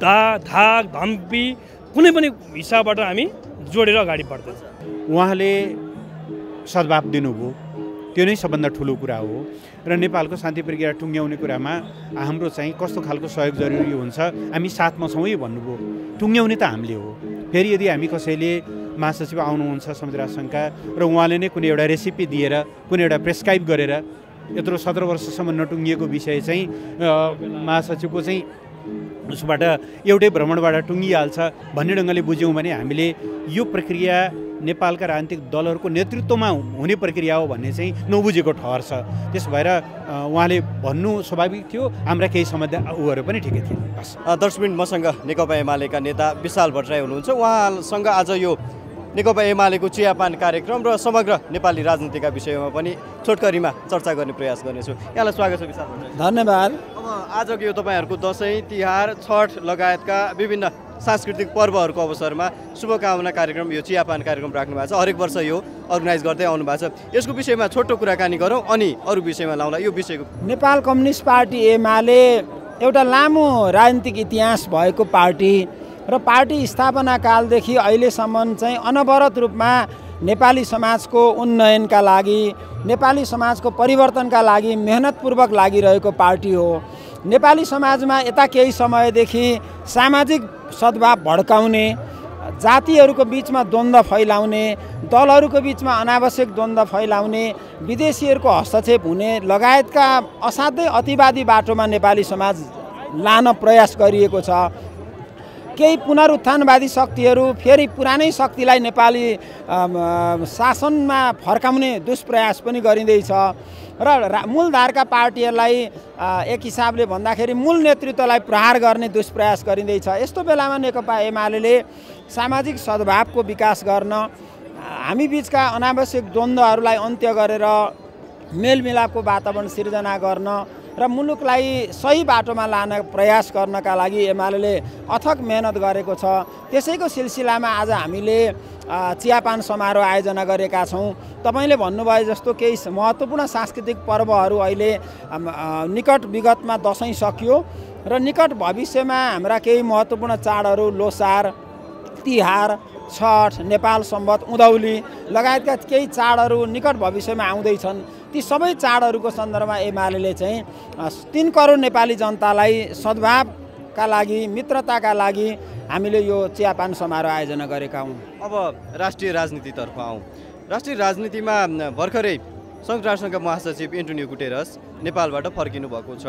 धाक धम्की कुनै पनि हिसाबबाट हामी जोडेर अगाडि बढ्दैछ। उहाँले सद्भाव दिनुभयो, त्यो नै सबभन्दा ठुलो कुरा हो। र नेपालको शान्ति प्रक्रिया टुङ्ग्याउने कुरामा हाम्रो चाहिँ कस्तो खालको सहयोग जरुरी हुन्छ, हामी साथमा छौँ है भन्नुभयो। टुङ्ग्याउने त हामीले हो। फेरि यदि हामी कसैले महासचिव आउनुहुन्छ संयुक्त राष्ट्रसङ्घका र उहाँले नै कुनै एउटा रेसिपी दिएर कुनै एउटा प्रेस्क्राइब गरेर यत्रो 17 वर्षसम्म नटुङ्गिएको विषय चाहिँ महासचिवको चाहिँ उसबाट एउटै भ्रमणबाट टुङ्गिहाल्छ भन्ने ढङ्गले बुझ्यौँ भने हामीले यो प्रक्रिया नेपालका राजनीतिक दलहरूको नेतृत्वमा हुने प्रक्रिया हो भन्ने चाहिँ नबुझेको ठहर छ। त्यसो भएर उहाँले भन्नु स्वाभाविक थियो, हाम्रा केही सम्बन्ध उहरू पनि ठिकै थिए। दर्शकबिन मसँग नेकपा एमालेका नेता विशाल भट्टराई हुनुहुन्छ। उहाँसँग आज यो नेकपा एमालेको चियापान कार्यक्रम र समग्र नेपाली राजनीतिका विषयमा पनि छोटकरीमा चर्चा गर्ने प्रयास गर्नेछु। यहाँलाई स्वागत छ विशाल भट्टराई। धन्यवाद। अब आजको यो तपाईँहरूको दसैँ तिहार छठ लगायतका विभिन्न सांस्कृतिक पर्वहरूको अवसरमा शुभकामना कार्यक्रम यो चियापान कार्यक्रम राख्नु भएको छ। हरेक वर्ष यो अर्गनाइज गर्दै आउनु भएको छ। यसको विषयमा छोटो कुराकानी गरौँ अनि अरू विषयमा लाउँला। यो विषयको नेपाल कम्युनिस्ट पार्टी एमाले एउटा लामो राजनीतिक इतिहास भएको पार्टी र पार्टी स्थापना कालदेखि अहिलेसम्म चाहिँ अनवरत रूपमा नेपाली समाजको उन्नयनका लागि, नेपाली समाजको परिवर्तनका लागि मेहनतपूर्वक लागिरहेको पार्टी हो। नेपाली समाजमा यता केही समयदेखि सामाजिक सद्भाव भड्काउने, जातिहरूको बिचमा द्वन्द्व फैलाउने, दलहरूको बिचमा अनावश्यक द्वन्द्व फैलाउने, विदेशीहरूको हस्तक्षेप हुने लगायतका असाध्यै अतिवादी बाटोमा नेपाली समाज लान प्रयास गरिएको छ। केही पुनरुत्थानवादी शक्तिहरू फेरि पुरानै शक्तिलाई नेपाली शासनमा फर्काउने दुष्प्रयास पनि गरिँदैछ र मूलधारका पार्टीहरूलाई एक हिसाबले भन्दाखेरि मूल नेतृत्वलाई प्रहार गर्ने दुष्प्रयास गरिँदैछ। यस्तो बेलामा नेकपा एमाले सामाजिक सद्भावको विकास गर्न, हामी बिचका अनावश्यक द्वन्द्वहरूलाई अन्त्य गरेर मेलमिलापको वातावरण सिर्जना गर्न र मुलुकलाई सही बाटोमा लान प्रयास गर्नका लागि एमाले अथक मेहनत गरेको छ। त्यसैको सिलसिलामा आज हामीले चियापान समारोह आयोजना गरेका छौँ। तपाईँले भन्नुभयो जस्तो केही महत्त्वपूर्ण सांस्कृतिक पर्वहरू अहिले निकट विगतमा दसैँ सकियो र निकट भविष्यमा हाम्रा केही महत्त्वपूर्ण चाडहरू लोसार, तिहार, छठ, नेपाल सम्वत, उँधौली लगायतका केही चाडहरू निकट भविष्यमा आउँदैछन्। ती सबै चाडहरूको सन्दर्भमा एमाले चाहिँ 3 करोड नेपाली जनतालाई सद्भाव का लागि मित्रताका लागि हामीले यो चियापान समारोह आयोजना गरेका हौँ। अब राष्ट्रिय राजनीतितर्फ आउँ। राष्ट्रिय राजनीतिमा भर्खरै संयुक्त राष्ट्रसङ्घका महासचिव एन्टोनियो गुटेरस नेपालबाट फर्किनु भएको छ।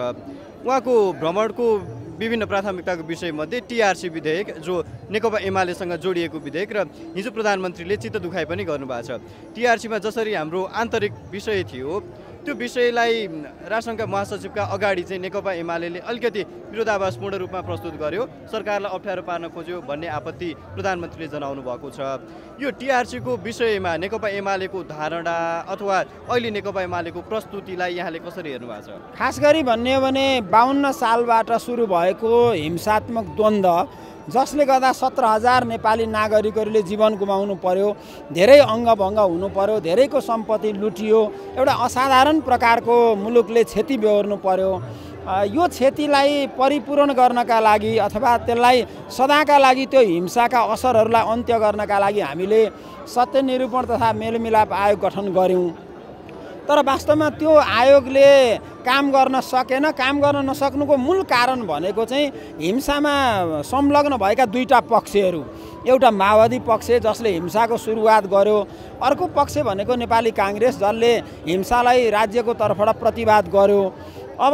उहाँको भ्रमणको विभिन्न प्राथमिकताको विषयमध्ये टिआरसी विधेयक जो नेकपा एमालेसँग जोडिएको विधेयक र हिजो प्रधानमन्त्रीले चित्त दुखाइ पनि गर्नुभएको छ। टिआरसीमा जसरी हाम्रो आन्तरिक विषय थियो त्यो विषयलाई राष्ट्रसङ्घका महासचिवका अगाडि चाहिँ नेकपा एमाले अलिकति विरोधाभासपूर्ण रूपमा प्रस्तुत गर्यो, सरकारलाई अप्ठ्यारो पार्न खोज्यो भन्ने आपत्ति प्रधानमन्त्रीले जनाउनु भएको छ। यो टिआरसीको विषयमा नेकपा एमालेको धारणा अथवा अहिले नेकपा एमालेको प्रस्तुतिलाई यहाँले कसरी हेर्नु भएको छ? खास गरी भन्ने हो भने 52 सालबाट सुरु भएको हिंसात्मक द्वन्द्व जसले गर्दा 17,000 नेपाली नागरिकहरूले जीवन गुमाउनु पर्यो, धेरै अङ्गभङ्ग हुनु पर्यो, धेरैको सम्पत्ति लुटियो, एउटा असाधारण प्रकारको मुलुकले क्षति बेहोर्नु पर्यो। यो क्षतिलाई परिपूर्ण गर्नका लागि अथवा त्यसलाई सदाका लागि त्यो हिंसाका असरहरूलाई अन्त्य गर्नका लागि हामीले सत्य निरूपण तथा मेलमिलाप आयोग गठन गऱ्यौँ। तर वास्तवमा त्यो आयोगले काम गर्न सकेन। काम गर्न नसक्नुको मूल कारण भनेको चाहिँ हिंसामा संलग्न भएका दुईटा पक्षहरू, एउटा माओवादी पक्ष जसले हिंसाको सुरुवात गर्यो, अर्को पक्ष भनेको नेपाली काङ्ग्रेस जसले हिंसालाई राज्यको तर्फबाट प्रतिवाद गर्यो। अब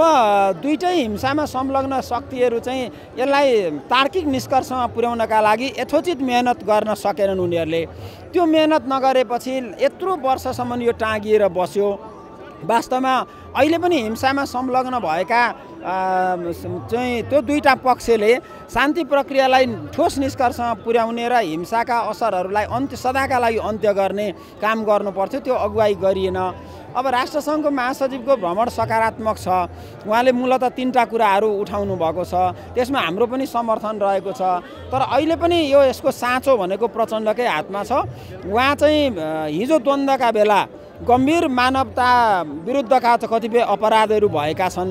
दुईटै हिंसामा संलग्न शक्तिहरू चाहिँ यसलाई तार्किक निष्कर्षमा पुर्याउनका लागि यथोचित मेहनत गर्न सकेनन् उनीहरूले। त्यो मेहनत नगरेपछि यत्रो वर्षसम्म यो टाँगिएर बस्यो। वास्तवमा अहिले पनि हिंसामा संलग्न भएका चाहिँ त्यो दुईटा पक्षले शान्ति प्रक्रियालाई ठोस निष्कर्षमा पुर्याउने र हिंसाका असरहरूलाई सदाका लागि अन्त्य गर्ने काम गर्नुपर्थ्यो, त्यो अगुवाई गरिएन। अब राष्ट्रसङ्घको महासचिवको भ्रमण सकारात्मक छ। उहाँले मूलतः 3टा कुराहरू उठाउनु भएको छ, त्यसमा हाम्रो पनि समर्थन रहेको छ। तर अहिले पनि यसको साँचो भनेको प्रचण्डकै हातमा छ। उहाँ चाहिँ हिजो द्वन्द्वका बेला गम्भीर मानवता विरुद्धका कतिपय अपराधहरू भएका छन्,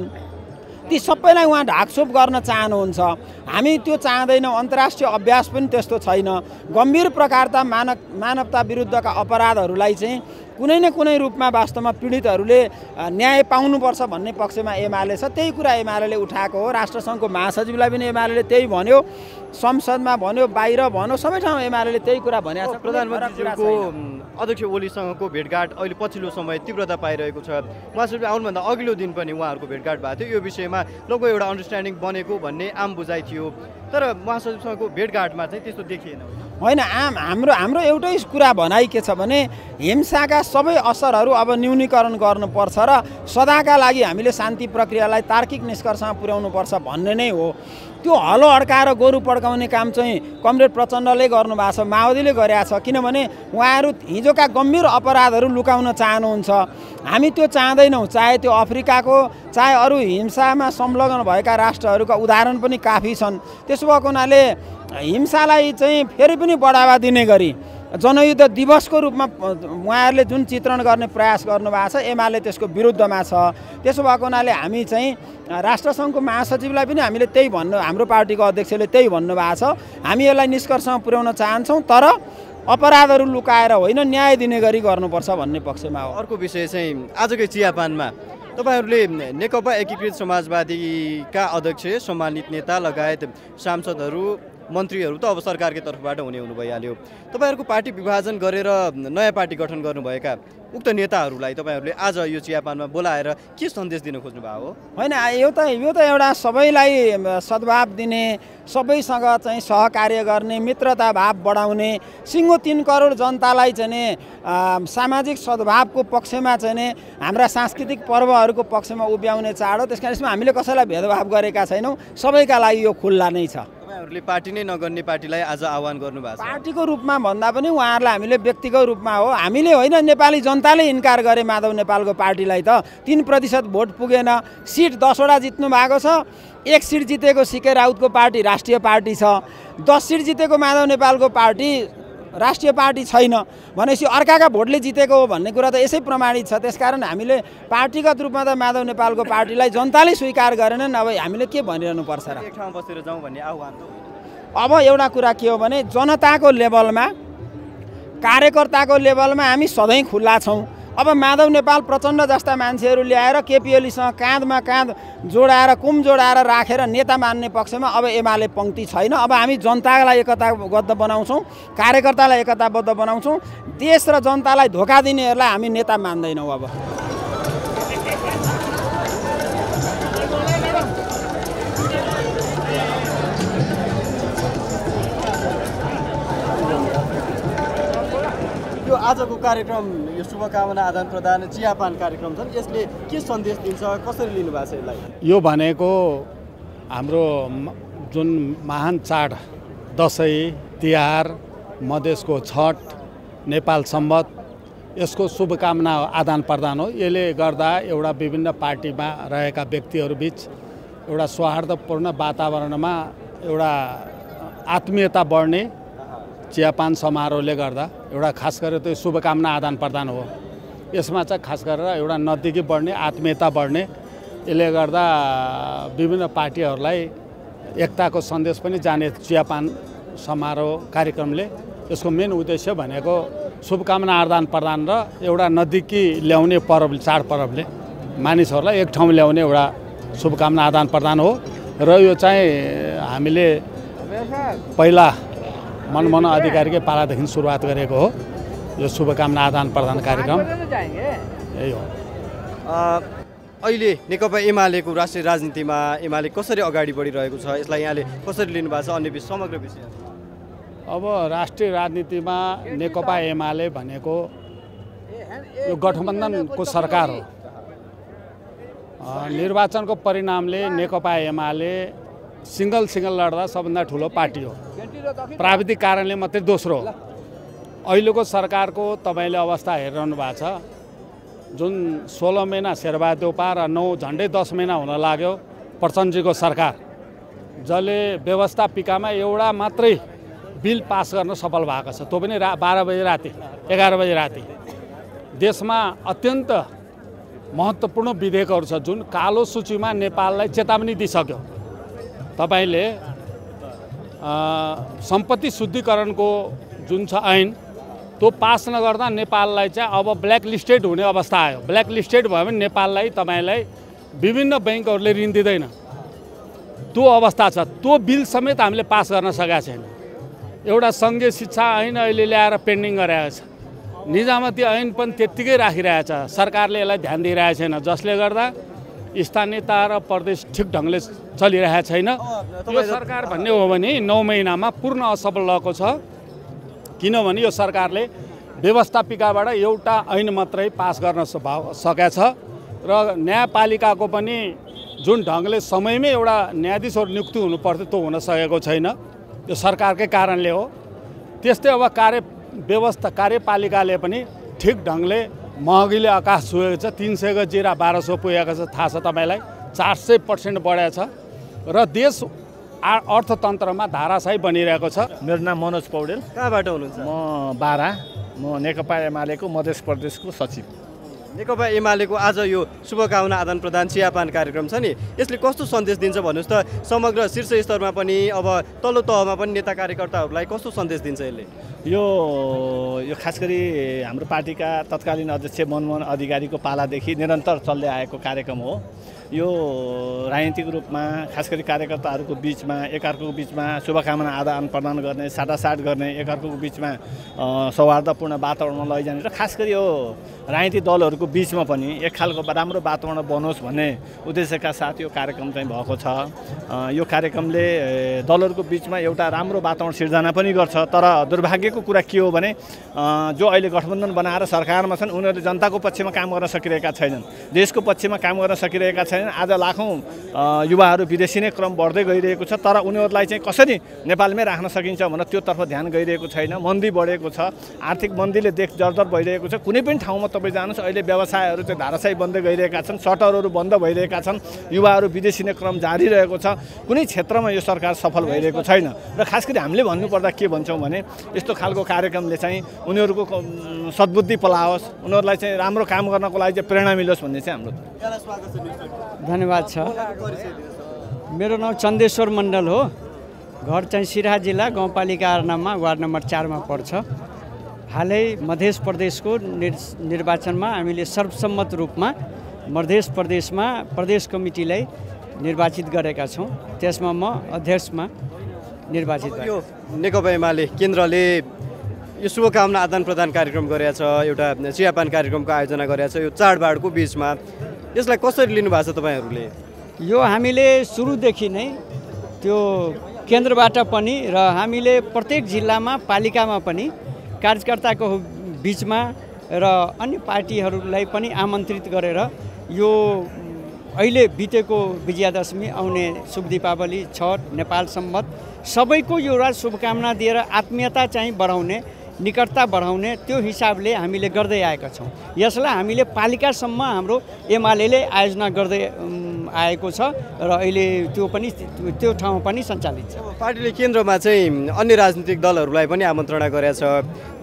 ती सबैलाई उहाँ ढाकछोप गर्न चाहनुहुन्छ। हामी त्यो चाहँदैनौँ। अन्तर्राष्ट्रिय अभ्यास पनि त्यस्तो छैन। गम्भीर प्रकारका मानवता विरुद्धका अपराधहरूलाई चाहिँ कुनै न कुनै रूपमा वास्तवमा पीडितहरूले न्याय पाउनुपर्छ भन्ने पक्षमा एमाले छ। त्यही कुरा एमाले उठाएको हो। राष्ट्रसङ्घको महासचिवलाई पनि एमाले त्यही भन्यो, संसदमा भन्यो, बाहिर भन्यो, सबै ठाउँ एमाले त्यही कुरा भनेको छ। प्रधानमन्त्रीको अध्यक्ष ओलीसँगको भेटघाट अहिले पछिल्लो समय तीव्रता पाइरहेको छ। महासचिव आउनुभन्दा अघिल्लो दिन पनि उहाँहरूको भेटघाट भएको थियो। यो विषयमा लगभग एउटा अन्डरस्ट्यान्डिङ बनेको भन्ने आम बुझाइ थियो। तर महासचिवसँगको भेटघाटमा चाहिँ त्यस्तो देखिएन होइन। हाम्रो एउटै कुरा भनाइ के छ भने हिंसाका सबै असरहरू अब न्यूनीकरण गर्नुपर्छ र सदाका लागि हामीले शान्ति प्रक्रियालाई तार्किक निष्कर्षमा पुर्याउनुपर्छ भन्ने नै हो। त्यो हलो अड्काएर गोरु पड्काउने काम चाहिँ कमरेड प्रचण्डले गर्नुभएको छ, माओवादीले गरेका छ। किनभने उहाँहरू हिजोका गम्भीर अपराधहरू लुकाउन चाहनुहुन्छ। हामी त्यो चाहँदैनौँ। चाहे त्यो अफ्रिकाको चाहे अरू हिंसामा संलग्न भएका राष्ट्रहरूका उदाहरण पनि काफी छन्। त्यसो भएको हुनाले हिंसालाई चाहिँ फेरि पनि बढावा दिने गरी जनयुद्ध दिवसको रूपमा उहाँहरूले जुन चित्रण गर्ने प्रयास गर्नुभएको छ एमाले त्यसको विरुद्धमा छ। त्यसो भएको हुनाले हामी चाहिँ राष्ट्रसङ्घको महासचिवलाई पनि हामीले त्यही हाम्रो पार्टीको अध्यक्षले त्यही भन्नुभएको छ। हामी यसलाई निष्कर्षमा पुर्याउन चाहन्छौँ, तर अपराधहरू लुकाएर होइन, न्याय दिने गरी गर्नुपर्छ भन्ने पक्षमा हो। अर्को विषय चाहिँ आजकै चियापानमा तपाईहरूले नेकपा एकीकृत समाजवादीका अध्यक्ष, सम्मानित नेता लगायत सांसदहरू, मन्त्रीहरू त अब सरकारकै तर्फबाट हुने हुनु भइहाल्यो। तपाईँहरूको पार्टी विभाजन गरेर नयाँ पार्टी गठन गर्नुभएका उक्त नेताहरूलाई तपाईँहरूले आज यो चियापानमा बोलाएर के सन्देश दिन खोज्नु भएको हो? होइन, यो त एउटा सबैलाई सद्भाव दिने, सबैसँग चाहिँ सहकार्य गर्ने, मित्रता भाव बढाउने, सिङ्गो 3 करोड जनतालाई चाहिँ सामाजिक सद्भावको पक्षमा चाहिँ हाम्रा सांस्कृतिक पर्वहरूको पक्षमा उभ्याउने चाड हो। त्यस कारण यसमा हामीले कसैलाई भेदभाव गरेका छैनौँ। सबैका लागि यो खुल्ला नै छ। तपाईँहरूले पार्टी नै नगर्ने पार्टीलाई आज आह्वान गर्नुभएको छ। पार्टीको रूपमा भन्दा पनि उहाँहरूलाई हामीले व्यक्तिगत रूपमा हो। हामीले होइन, नेपाली जनताले इन्कार गरे माधव नेपालको पार्टीलाई। त 3% भोट पुगेन, सिट 10वटा जित्नु भएको छ। 1 सिट जितेको सिके राउतको पार्टी राष्ट्रिय पार्टी छ। 10 सिट जितेको माधव नेपालको पार्टी राष्ट्रिय पार्टी छैन भनेपछि अर्काका भोटले जितेको हो भन्ने कुरा त यसै प्रमाणित छ। त्यसकारण हामीले पार्टीगत रूपमा त माधव नेपालको पार्टीलाई जनताले स्वीकार गरेनन्। अब हामीले के भनिरहनु पर्छ र? एक ठाउँ बसेर जाउँ भन्ने आह्वान। अब एउटा कुरा के हो भने जनताको लेभलमा, कार्यकर्ताको लेभलमा हामी सधैँ खुल्ला छौँ। अब माधव नेपाल प्रचण्ड जस्ता मान्छेहरू ल्याएर केपी ओलीसँग काँधमा काँध जोडाएर कुम जोडाएर राखेर नेता मान्ने पक्षमा अब एमाले पङ्क्ति छैन। अब हामी जनतालाई एकताबद्ध बनाउँछौँ, कार्यकर्तालाई एकताबद्ध बनाउँछौँ। देश र जनतालाई धोका दिनेहरूलाई हामी नेता मान्दैनौँ। अब यो आजको कार्यक्रम, यो शुभकामना आदान प्रदान चियापान कार्यक्रम छन्, यसले के सन्देश दिन्छ, कसरी लिनुभएको छ यसलाई? यो भनेको हाम्रो जुन महान चाड दसैँ तिहार, मधेसको छठ, नेपाल सम्वत, यसको शुभकामना आदान प्रदान हो। यसले गर्दा एउटा विभिन्न पार्टीमा रहेका व्यक्तिहरूबीच एउटा सौहार्दपूर्ण वातावरणमा एउटा आत्मीयता बढ्ने चियापान समारोहले गर्दा एउटा खास गरेर त्यो शुभकामना आदान प्रदान हो। यसमा चाहिँ खास गरेर एउटा नजिकै बढ्ने, आत्मीयता बढ्ने, यसले गर्दा विभिन्न पार्टीहरूलाई एकताको सन्देश पनि जाने चियापान समारोह कार्यक्रमले। यसको मेन उद्देश्य भनेको शुभकामना आदान प्रदान र एउटा नजिकै ल्याउने पर्व, चाडपर्वले मानिसहरूलाई एक ठाउँ ल्याउने एउटा शुभकामना आदान प्रदान हो। र यो चाहिँ हामीले पहिला मनमोहन अधिकारीकै पालादेखि सुरुवात गरेको हो यो शुभकामना आदान प्रदान कार्यक्रम। यही हो। अहिले नेकपा एमालेको राष्ट्रिय राजनीतिमा एमाले कसरी अगाडि बढिरहेको छ, यसलाई यहाँले कसरी लिनुभएको छ, अन्य समग्र विषय? अब राष्ट्रिय राजनीतिमा नेकपा एमाले भनेको यो गठबन्धनको सरकार हो। निर्वाचनको परिणामले नेकपा एमाले सिंगल लड्दा सबभन्दा ठुलो पार्टी हो। प्राविधिक कारणले मात्रै दोस्रो हो। अहिलेको सरकारको तपाईँले अवस्था हेरिरहनु भएको छ। जुन 16 महिना शेरबहादेउपा र 9 झन्डै 10 महिना हुन लाग्यो प्रचण्डजीको सरकार, जसले व्यवस्थापिकामा एउटा मात्रै बिल पास गर्न सफल भएको छ, त्यो पनि 12 बजे राति 11 बजे राति। देशमा अत्यन्त महत्त्वपूर्ण विधेयकहरू छ जुन कालो सूचीमा नेपाललाई चेतावनी दिइसक्यो। तपाईले सम्पत्ति शुद्धिकरणको जुन छ ऐन, त्यो पास नगर्दा नेपाललाई चाहिँ अब ब्ल्याक लिस्टेड हुने अवस्था आयो। ब्ल्याक लिस्टेड भयो भने नेपाललाई तपाईलाई विभिन्न बैंकहरूले ऋण दिँदैन, त्यो अवस्था छ। त्यो बिल समेत हामीले पास गर्न सकेका छैन। एउटा सङ्घीय शिक्षा ऐन अहिले ल्याएर पेन्डिङ गरेको छ। निजामती ऐन पनि त्यत्तिकै राखिरहेको छ। सरकारले यसलाई ध्यान दिइरहेको छैन, जसले गर्दा स्थानीयता र प्रदेश ठिक ढङ्गले चलिरहेको छैन। यो सरकार भन्ने हो भने 9 महिनामा पूर्ण असफल रहेको छ। किनभने यो सरकारले व्यवस्थापिकाबाट एउटा ऐन मात्रै पास गर्न सकेको छ र न्यायपालिकाको पनि जुन ढङ्गले समयमै एउटा न्यायाधीशहरू नियुक्ति हुनुपर्थ्यो त्यो हुन सकेको छैन। यो सरकारकै कारणले हो। त्यस्तै अब कार्यपालिकाले पनि ठिक ढङ्गले महँगीले आकाश छुएको छ। 300 को जिरा 1200 पुगेको छ, थाहा छ तपाईँलाई। 400% बढेको छ र देश अर्थतन्त्रमा धाराशाही बनिरहेको छ। मेरो नाम मनोज पौडेल। कहाँबाट हुनुहुन्छ? म बारा, म नेकपा एमालेको मधेस प्रदेशको सचिव। नेकपा एमालेको आज यो शुभकामना आदान प्रदान चियापान कार्यक्रम छ नि, यसले कस्तो सन्देश दिन्छ भन्नुहोस् त? समग्र शीर्ष स्तरमा पनि, अब तल्लो तहमा पनि नेता कार्यकर्ताहरूलाई कस्तो सन्देश दिन्छ यसले? यो खास गरी हाम्रो पार्टीका तत्कालीन अध्यक्ष मनमोहन अधिकारीको पालादेखि निरन्तर चल्दै आएको कार्यक्रम हो। यो राजनीतिक रूपमा खास गरी कार्यकर्ताहरूको बिचमा एकअर्काको बिचमा शुभकामना आदान प्रदान गर्ने, साटासाट गर्ने, एकअर्काको बिचमा सौहार्दपूर्ण वातावरणमा लैजाने र खास गरी यो राजनीतिक दलहरूको बिचमा पनि एक खालको राम्रो वातावरण बनोस् भन्ने उद्देश्यका साथ यो कार्यक्रम चाहिँ भएको छ। यो कार्यक्रमले दलहरूको बिचमा एउटा राम्रो वातावरण सिर्जना पनि गर्छ। तर दुर्भाग्यको कुरा के हो भने जो अहिले गठबन्धन बनाएर सरकारमा छन् उनीहरूले जनताको पक्षमा काम गर्न सकिरहेका छैनन्, देशको पक्षमा काम गर्न सकिरहेका छैनन्। आज लाखौँ युवाहरू विदेशी नै क्रम बढ्दै गइरहेको छ, तर उनीहरूलाई चाहिँ कसरी नेपालमै राख्न सकिन्छ भनेर त्योतर्फ ध्यान गइरहेको छैन। मन्दी बढेको छ, आर्थिक मन्दीले देश जर्जर भइरहेको छ। कुनै पनि ठाउँमा तपाईँ जानुहोस् अहिले व्यवसायहरू चाहिँ धाराशाही बन्दै गइरहेका छन्, सटरहरू बन्द भइरहेका छन्, युवाहरू विदेशी नै क्रम जारी रहेको छ। कुनै क्षेत्रमा यो सरकार सफल भइरहेको छैन। र खास गरी हामीले भन्नुपर्दा के भन्छौँ भने यस्तो खालको कार्यक्रमले चाहिँ उनीहरूको सद्बुद्धि पलाओस्, उनीहरूलाई चाहिँ राम्रो काम गर्नको लागि चाहिँ प्रेरणा मिलोस् भन्ने चाहिँ हाम्रो धन्यवाद छ। मेरो नाम चन्देश्वर मण्डल हो। घर चाहिँ सिराहा जिल्ला गाउँपालिका 8 वार्ड नम्बर 4 मा पर्छ। हालै मध्य प्रदेशको निर्वाचनमा हामीले सर्वसम्मत रूपमा मध्य प्रदेशमा प्रदेश कमिटीलाई निर्वाचित गरेका छौँ। त्यसमा म अध्यक्षमा निर्वाचित यो नेकपा एमाले केन्द्रले यो शुभकामना आदान प्रदान कार्यक्रम गरेको छ, एउटा चियापान कार्यक्रमको आयोजना गरेको छ यो चाडबाडको बिचमा। यसलाई कसरी लिनुभएको छ तपाईँहरूले? यो हामीले सुरुदेखि नै त्यो केन्द्रबाट पनि र हामीले प्रत्येक जिल्लामा पालिकामा पनि कार्यकर्ताको बिचमा र अन्य पार्टीहरूलाई पनि आमन्त्रित गरेर यो अहिले बितेको विजयादशमी, आउने शुभ दीपावली, छठ, नेपाल सम्वत सबैको एउटा शुभकामना दिएर आत्मीयता चाहिँ बढाउने, निकटता बढाउने त्यो हिसाबले हामीले गर्दै आएका छौँ। यसलाई हामीले पालिकासम्म हाम्रो एमाले आयोजना गर्दै आएको छ र अहिले त्यो ठाउँ पनि सञ्चालित छ। पार्टीले केन्द्रमा चाहिँ अन्य राजनीतिक दलहरूलाई पनि आमन्त्रणा गरेको छ।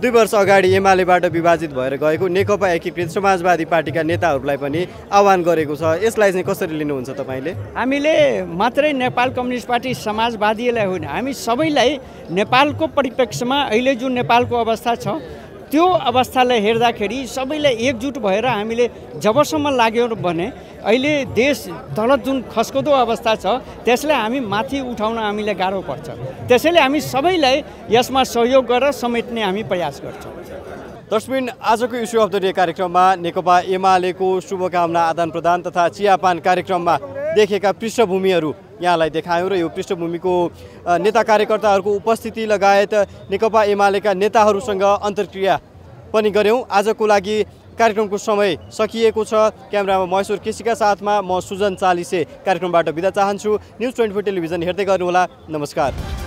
2 वर्ष अगाडि एमालेबाट विभाजित भएर गएको नेकपा एकीकृत समाजवादी पार्टीका नेताहरूलाई पनि आह्वान गरेको छ। यसलाई चाहिँ कसरी लिनुहुन्छ तपाईँले? हामीले मात्रै नेपाल कम्युनिस्ट पार्टी समाजवादीलाई होइन, हामी सबैलाई नेपालको परिप्रेक्ष्यमा अहिले जुन नेपालको अवस्था छ त्यो अवस्थालाई हेर्दाखेरि सबैलाई एकजुट भएर हामीले जबसम्म लाग्यो भने अहिले देश तल जुन खस्कदो अवस्था छ त्यसलाई हामी माथि उठाउन हामीलाई गाह्रो पर्छ। त्यसैले हामी सबैलाई यसमा सहयोग गरेर समेट्ने हामी प्रयास गर्छौँ। दर्शकबिन, आजको इस्यु अफ द डे कार्यक्रममा नेकपा एमालेको शुभकामना आदान प्रदान तथा चियापान कार्यक्रममा देखेका पृष्ठभूमिहरू यहाँलाई देखायौँ र यो पृष्ठभूमिको नेता कार्यकर्ताहरूको उपस्थिति लगायत नेकपा एमालेका नेताहरूसँग अन्तर्क्रिया पनि गऱ्यौँ। आजको लागि कार्यक्रमको समय सकिएको छ। क्यामेरामा महेश्वर केसीका साथमा म सुजन चालिसे कार्यक्रमबाट बिदा चाहन्छु। न्युज 24 टेलिभिजन हेर्दै गर्नुहोला। नमस्कार।